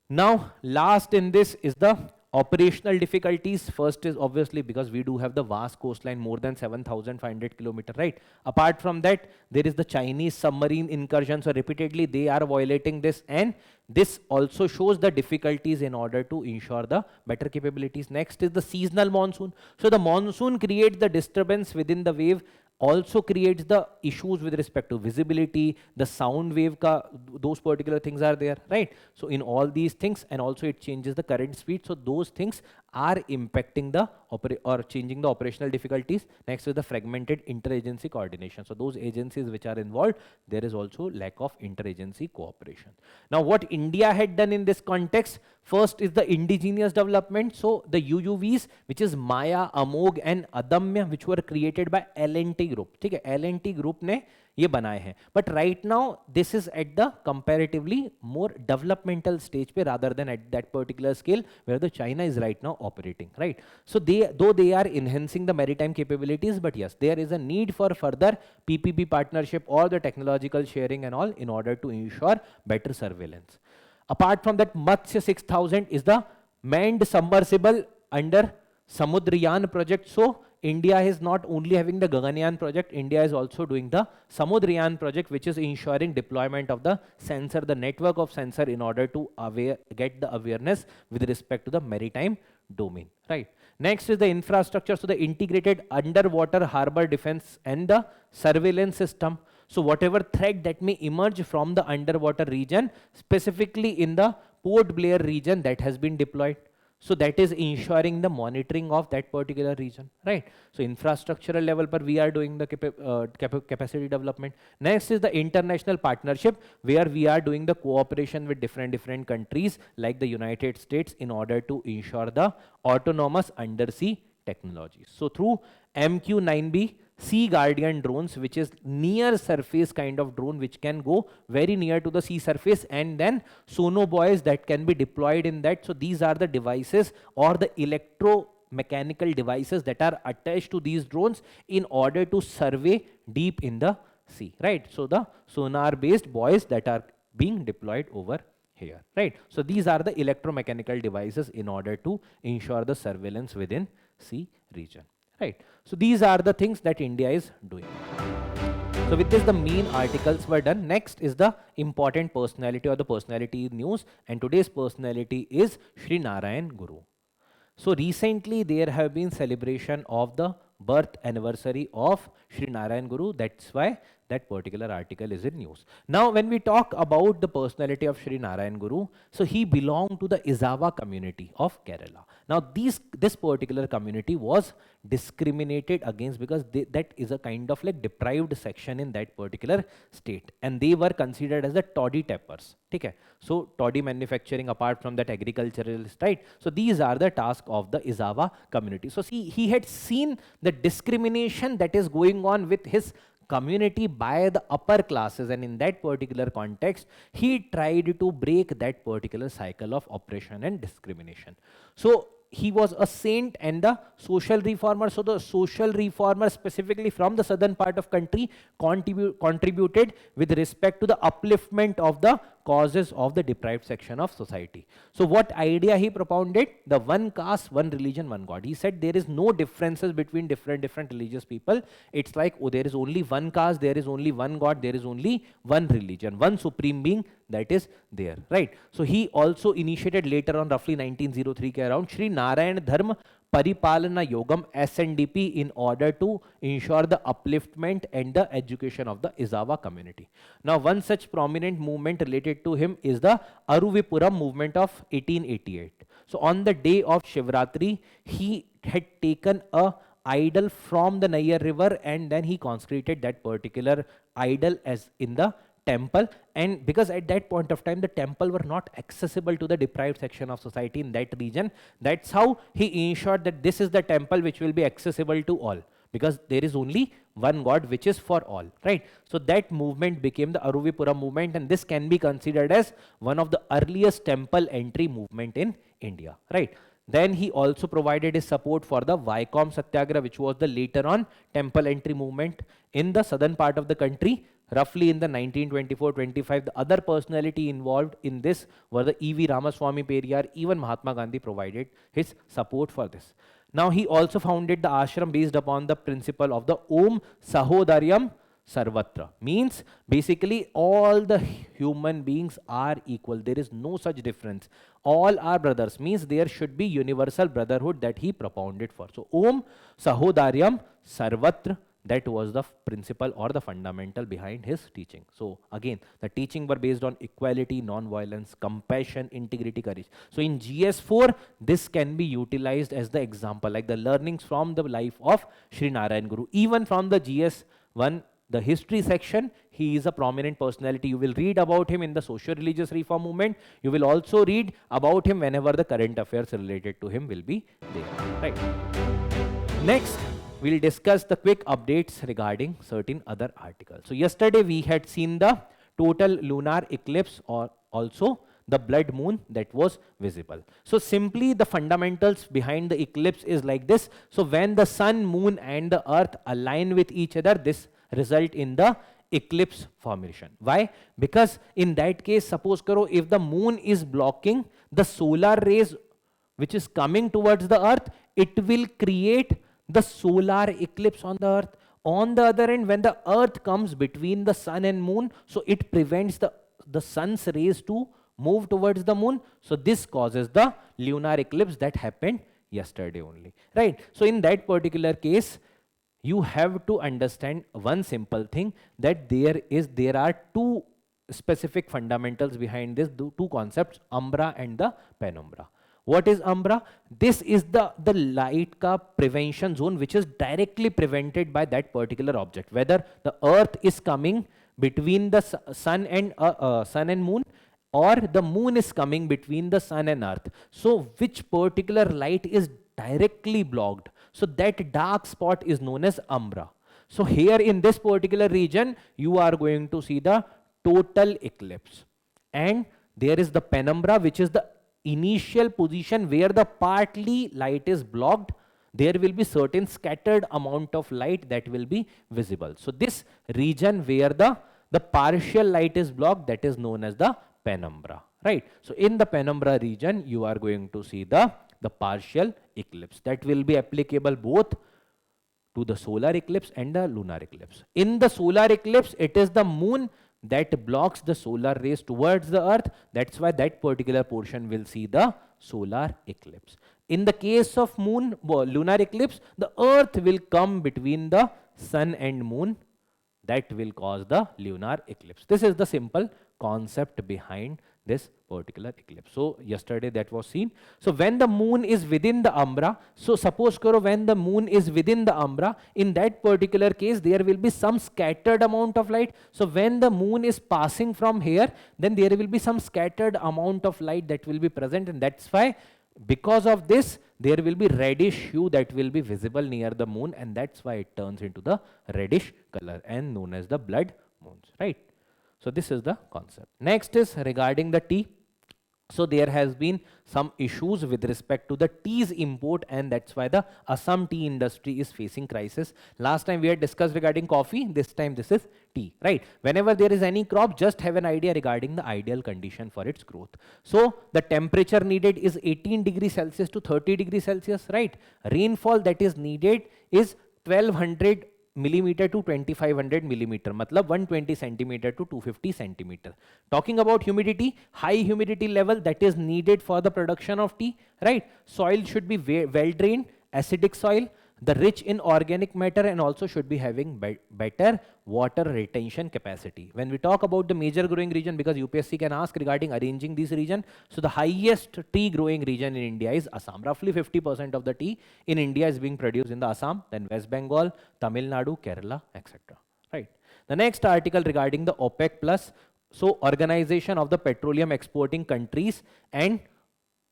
Now, last in this is the operational difficulties. First is obviously because we do have the vast coastline, more than 7,500 kilometers, right? Apart from that, there is the Chinese submarine incursion. So repeatedly they are violating this, and this also shows the difficulties in order to ensure the better capabilities. Next is the seasonal monsoon. So the monsoon creates the disturbance within the wave, also creates the issues with respect to visibility, the sound wave those particular things are there, right? So in all these things, and also it changes the current speed. So those things are impacting the changing the operational difficulties. Next is the fragmented interagency coordination. So those agencies which are involved, there is also lack of interagency cooperation. Now what India had done in this context, first is the indigenous development. So the UUVs, which is Maya, Amog and Adamya, which were created by L&T group. ठीक है, L&T group ने ये बनाए हैं. But right now this is at the comparatively more developmental stage पे, rather than at that particular scale where the China is right now operating, right? So though they are enhancing the maritime capabilities, but yes, there is a need for further PPP partnership or the technological sharing and all in order to ensure better surveillance. Apart from that, Matsya 6000 is the manned submersible under Samudrayan project. So India is not only having the Gaganyaan project, India is also doing the Samudrayan project, which is ensuring deployment of the sensor, the network of sensor, in order to get the awareness with respect to the maritime domain, right? Next is the infrastructure. So the integrated underwater harbor defense and the surveillance system. So whatever threat that may emerge from the underwater region, specifically in the Port Blair region, that has been deployed. So that is ensuring the monitoring of that particular region, right? So infrastructural level per we are doing the capacity development. Next is the international partnership, where we are doing the cooperation with different countries like the United States in order to ensure the autonomous undersea technologies. So through MQ-9B Sea Guardian drones, which is near surface kind of drone, which can go very near to the sea surface, and then sonobuoys that can be deployed in that. So these are the devices or the electromechanical devices that are attached to these drones in order to survey deep in the sea, right? So the sonar based buoys that are being deployed over here, right? So these are the electromechanical devices in order to ensure the surveillance within sea region, right? So these are the things that India is doing. So with this, the main articles were done. Next is the important personality or the personality news, and today's personality is Sri Narayana Guru. So recently there have been celebration of the birth anniversary of Sri Narayana Guru. That's why that particular article is in news. Now when we talk about the personality of Sri Narayana Guru, so he belonged to the Izava community of Kerala. Now this particular community was discriminated against because that is a kind of like deprived section in that particular state, and they were considered as the toddy tappers. Okay? So toddy manufacturing, apart from that agriculturalist, right? So these are the tasks of the Izava community. So see, he had seen the discrimination that is going on with his community by the upper classes, and in that particular context he tried to break that particular cycle of oppression and discrimination. So he was a saint and the social reformer. So the social reformer specifically from the southern part of country contributed with respect to the upliftment of the causes of the deprived section of society. So what idea he propounded? The one caste, one religion, one God. He said there is no differences between different religious people. It's like, oh, there is only one caste, there is only one God, there is only one religion, one supreme being that is there, right? So he also initiated later on, roughly 1903 ke around, Sri Narayana Dharma Paripalana Yogam SNDP in order to ensure the upliftment and the education of the Izava community. Now one such prominent movement related to him is the Aruvipuram movement of 1888. So on the day of Shivratri, he had taken a idol from the Nayar river and then he consecrated that particular idol as in the temple. And because at that point of time the temple were not accessible to the deprived section of society in that region, that's how he ensured that this is the temple which will be accessible to all, because there is only one God which is for all, right? So that movement became the Aruvipuram movement, and this can be considered as one of the earliest temple entry movement in India, right? Then he also provided his support for the Vaikom Satyagraha, which was the later on temple entry movement in the southern part of the country. Roughly in the 1924-25, the other personality involved in this were the E.V. Ramaswamy Periyar. Even Mahatma Gandhi provided his support for this. Now he also founded the ashram based upon the principle of the Om Sahodaryam Sarvatra. Means basically all the human beings are equal. There is no such difference. All are brothers. Means there should be universal brotherhood that he propounded for. So Om Sahodaryam Sarvatra, that was the principle or the fundamental behind his teaching. So again, the teaching were based on equality, non-violence, compassion, integrity, courage. So in GS4, this can be utilized as the example, like the learnings from the life of Sri Narayana Guru. Even from the GS1, the history section, he is a prominent personality. You will read about him in the social religious reform movement. You will also read about him whenever the current affairs related to him will be there, right? Next, we'll discuss the quick updates regarding certain other articles. So yesterday we had seen the total lunar eclipse or also the blood moon that was visible. So simply the fundamentals behind the eclipse is like this. So when the sun, moon and the earth align with each other, this result in the eclipse formation. Why? Because in that case, suppose karo, if the moon is blocking the solar rays which is coming towards the earth, it will create the solar eclipse on the earth. On the other end, when the earth comes between the sun and moon, so it prevents the sun's rays to move towards the moon. So this causes the lunar eclipse that happened yesterday only, right? So in that particular case, you have to understand one simple thing, that there are two specific fundamentals behind this, two concepts, umbra and the penumbra. What is umbra? This is the light ka prevention zone which is directly prevented by that particular object. Whether the earth is coming between the sun and moon, or the moon is coming between the sun and earth. So which particular light is directly blocked? So that dark spot is known as umbra. So here in this particular region, you are going to see the total eclipse. And there is the penumbra, which is the initial position where the partly light is blocked. There will be certain scattered amount of light that will be visible. So this region where the partial light is blocked, that is known as the penumbra, right? So in the penumbra region, you are going to see the partial eclipse. That will be applicable both to the solar eclipse and the lunar eclipse. In the solar eclipse, it is the moon that blocks the solar rays towards the earth. That's why that particular portion will see the solar eclipse. In the case of lunar eclipse, the earth will come between the sun and moon. That will cause the lunar eclipse. This is the simple concept behind this particular eclipse. So yesterday that was seen. So when the moon is within the umbra, so suppose karo when the moon is within the umbra, in that particular case there will be some scattered amount of light. So when the moon is passing from here, then there will be some scattered amount of light that will be present, and that's why because of this there will be reddish hue that will be visible near the moon, and that's why it turns into the reddish color and known as the blood moons, right? So this is the concept. Next is regarding the tea. So there has been some issues with respect to the tea's import, and that's why the Assam tea industry is facing crisis. Last time we had discussed regarding coffee, this time this is tea, right? Whenever there is any crop, just have an idea regarding the ideal condition for its growth. So the temperature needed is 18 degrees Celsius to 30 degrees Celsius, right? Rainfall that is needed is 1200 millimeter to 2500 millimeter, matlab 120 centimeter to 250 centimeter. Talking about humidity, high humidity level that is needed for the production of tea, right? Soil should be well drained, acidic soil, the rich in organic matter, and also should be having better water retention capacity. When we talk about the major growing region, because UPSC can ask regarding arranging this region, so the highest tea growing region in India is Assam. Roughly 50% of the tea in India is being produced in the Assam, then West Bengal, Tamil Nadu, Kerala, etc. Right. The next article regarding the OPEC plus, so Organization of the Petroleum Exporting Countries, and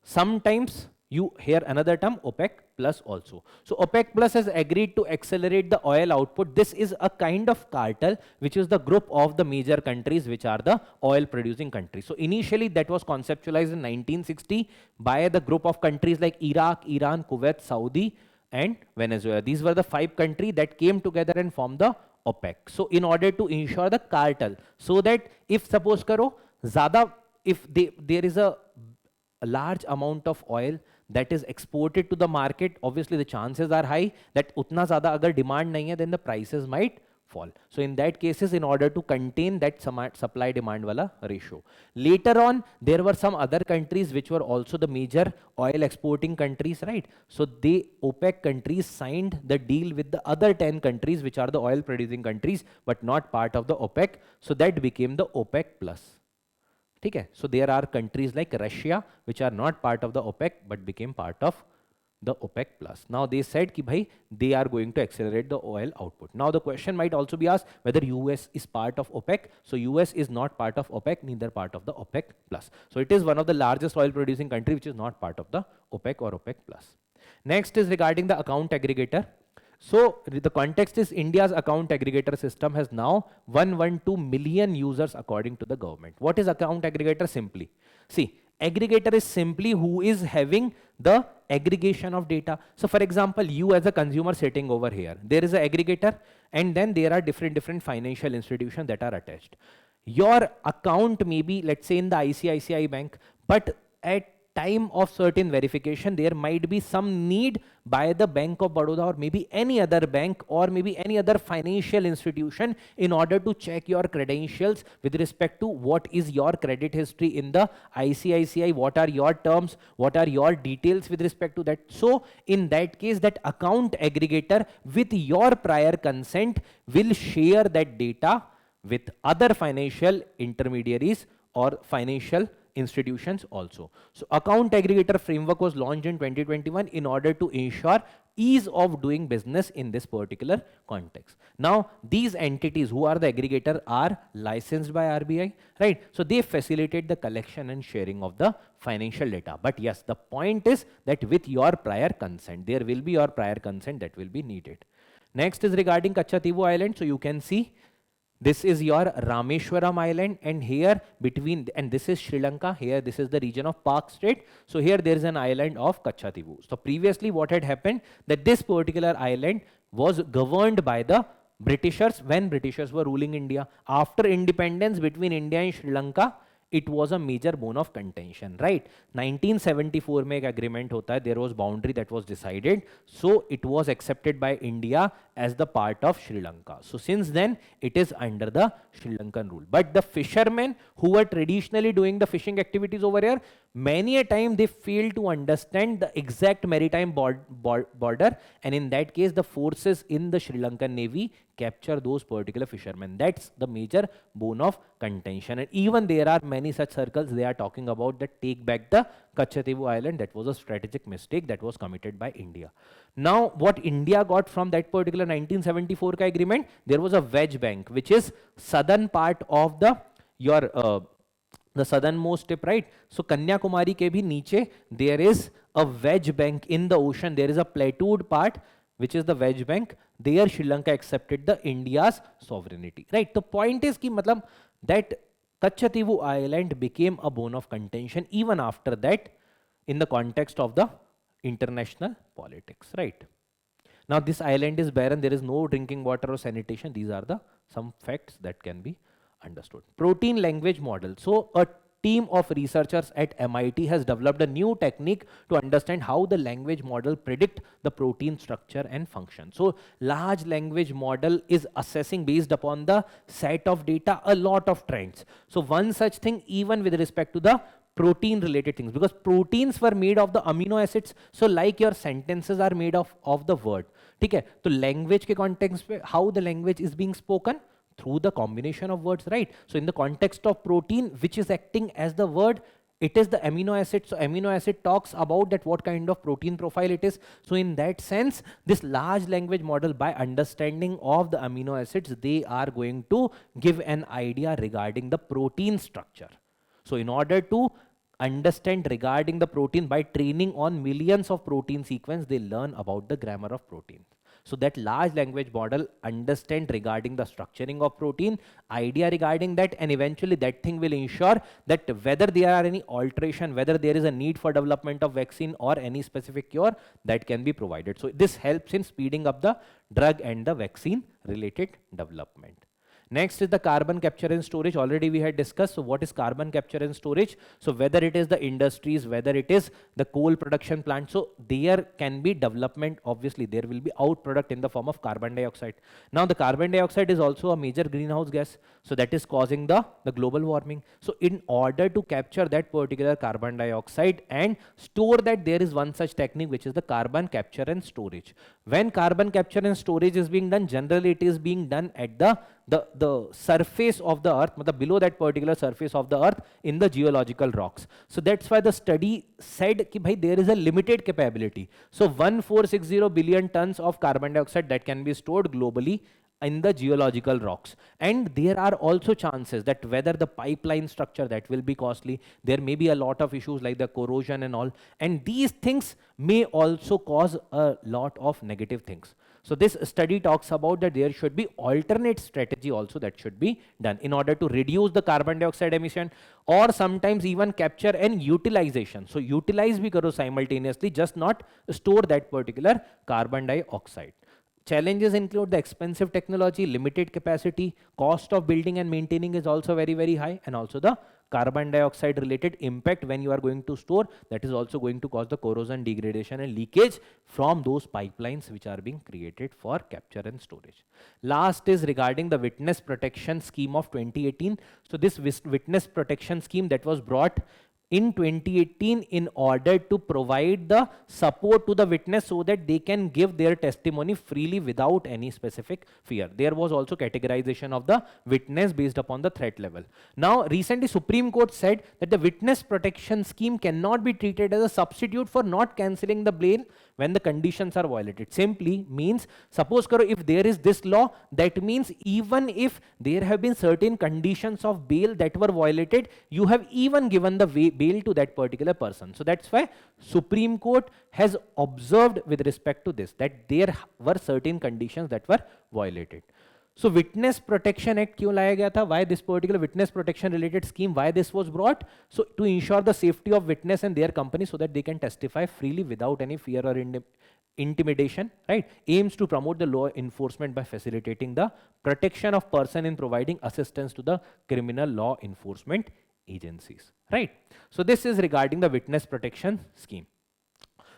sometimes you hear another term OPEC plus also. So OPEC plus has agreed to accelerate the oil output. This is a kind of cartel which is the group of the major countries which are the oil producing countries. So initially that was conceptualized in 1960 by the group of countries like Iraq, Iran, Kuwait, Saudi and Venezuela. These were the 5 countries that came together and formed the OPEC. So in order to ensure the cartel, so that if suppose karo zyada, if there is a large amount of oil that is exported to the market, obviously the chances are high that utna zyada agar demand nahi hai, then the prices might fall. So in that cases, in order to contain that supply demand wala ratio. Later on, there were some other countries which were also the major oil exporting countries, right? So the OPEC countries signed the deal with the other 10 countries which are the oil producing countries but not part of the OPEC. So that became the OPEC plus. Okay. So there are countries like Russia which are not part of the OPEC but became part of the OPEC plus. Now they said ki bhai, they are going to accelerate the oil output. Now the question might also be asked whether US is part of OPEC. So US is not part of OPEC, neither part of the OPEC plus. So it is one of the largest oil producing country which is not part of the OPEC or OPEC plus. Next is regarding the account aggregator. So the context is India's account aggregator system has now 112 million users according to the government. What is account aggregator? Simply, see, aggregator is simply who is having the aggregation of data. So for example, you as a consumer sitting over here, there is an aggregator and then there are different financial institutions that are attached. Your account may be, let's say, in the ICICI bank, but at time of certain verification, there might be some need by the Bank of Baroda or maybe any other bank or maybe any other financial institution in order to check your credentials with respect to what is your credit history in the ICICI, what are your terms, what are your details with respect to that. So in that case, that account aggregator with your prior consent will share that data with other financial intermediaries or financial institutions also. So account aggregator framework was launched in 2021 in order to ensure ease of doing business in this particular context. Now these entities who are the aggregator are licensed by RBI, right? So they facilitate the collection and sharing of the financial data. But yes, the point is that with your prior consent, there will be your prior consent that will be needed. Next is regarding Kachativu Island. So you can see this is your Rameshwaram Island, and here between, and this is Sri Lanka, here this is the region of Park State. So here there is an island of Kachativu. So previously what had happened, that this particular island was governed by the Britishers when Britishers were ruling India. After independence between India and Sri Lanka, it was a major bone of contention, right? 1974 में एक agreement होता है, there was boundary that was decided, so it was accepted by India as the part of Sri Lanka. So since then, it is under the Sri Lankan rule. But the fishermen who were traditionally doing the fishing activities over here, many a time they fail to understand the exact maritime border, and in that case, the forces in the Sri Lankan Navy capture those particular fishermen. That's the major bone of contention. And even there are many such circles, they are talking about that take back the Kachativu Island. That was a strategic mistake that was committed by India. Now, what India got from that particular 1974 ka agreement, there was a wedge bank, which is southern part of the the southernmost tip, right? So Kanyakumari ke bhi niche, there is a wedge bank in the ocean. There is a plateaued part, which is the wedge bank. There Sri Lanka accepted the India's sovereignty, right? The point is ki matlab that Kachativu Island became a bone of contention even after that in the context of the international politics, right? Now this island is barren, there is no drinking water or sanitation. These are the some facts that can be understood. Protein language model. So a team of researchers at MIT has developed a new technique to understand how the language model predict the protein structure and function. So large language model is assessing based upon the set of data a lot of trends. So one such thing even with respect to the protein related things, because proteins were made of the amino acids. So like your sentences are made of the word. ठीक है, तो language के context पे how the language is being spoken through the combination of words, right? So in the context of protein, which is acting as the word, it is the amino acid. So amino acid talks about that what kind of protein profile it is. So in that sense, this large language model, by understanding of the amino acids, they are going to give an idea regarding the protein structure. So in order to understand regarding the protein, by training on millions of protein sequence, they learn about the grammar of protein. So that large language model understand regarding the structuring of protein, idea regarding that, and eventually that thing will ensure that whether there are any alteration, whether there is a need for development of vaccine or any specific cure, that can be provided. So this helps in speeding up the drug and the vaccine related development. Next is the carbon capture and storage. Already we had discussed. So what is carbon capture and storage? So whether it is the industries, whether it is the coal production plant, so there can be development. Obviously there will be outproduct in the form of carbon dioxide. Now the carbon dioxide is also a major greenhouse gas. So that is causing the global warming. So in order to capture that particular carbon dioxide and store that, there is one such technique, which is the carbon capture and storage. When carbon capture and storage is being done, generally it is being done at the surface of the earth, below that particular surface of the earth in the geological rocks. So that's why the study said that there is a limited capability. So 1460 billion tons of carbon dioxide that can be stored globally in the geological rocks. And there are also chances that whether the pipeline structure, that will be costly. There may be a lot of issues like the corrosion and all. And these things may also cause a lot of negative things. So this study talks about that there should be alternate strategy also that should be done in order to reduce the carbon dioxide emission, or sometimes even capture and utilization. So utilize bhi karo simultaneously, just not store that particular carbon dioxide. Challenges include the expensive technology, limited capacity, cost of building and maintaining is also very, very high, and also the carbon dioxide related impact when you are going to store, that is also going to cause the corrosion, degradation and leakage from those pipelines which are being created for capture and storage. Last is regarding the witness protection scheme of 2018. So this witness protection scheme that was brought in 2018 in order to provide the support to the witness so that they can give their testimony freely without any specific fear. There was also categorization of the witness based upon the threat level. Now recently Supreme Court said that the witness protection scheme cannot be treated as a substitute for not cancelling the bail when the conditions are violated. Simply means, suppose karo, if there is this law, that means even if there have been certain conditions of bail that were violated, you have even given the bail to that particular person. So that's why Supreme Court has observed with respect to this, that there were certain conditions that were violated. So Witness Protection Act क्यों लाया गया था? Why this particular witness protection related scheme? Why this was brought? So to ensure the safety of witness and their company so that they can testify freely without any fear or intimidation, right? Aims to promote the law enforcement by facilitating the protection of person in providing assistance to the criminal law enforcement agencies, right? So this is regarding the witness protection scheme.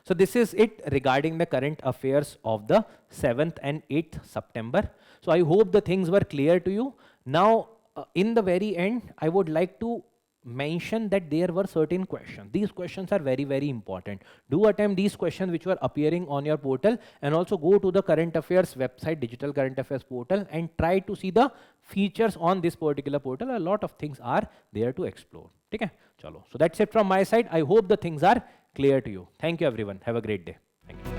So this is it regarding the current affairs of the 7th and 8th September. So I hope the things were clear to you. Now, in the very end, I would like to mention that there were certain questions. These questions are very, very important. Do attempt these questions which were appearing on your portal, and also go to the current affairs website, digital current affairs portal, and try to see the features on this particular portal. A lot of things are there to explore. Okay? Chalo. So that's it from my side. I hope the things are clear to you. Thank you everyone. Have a great day. Thank you.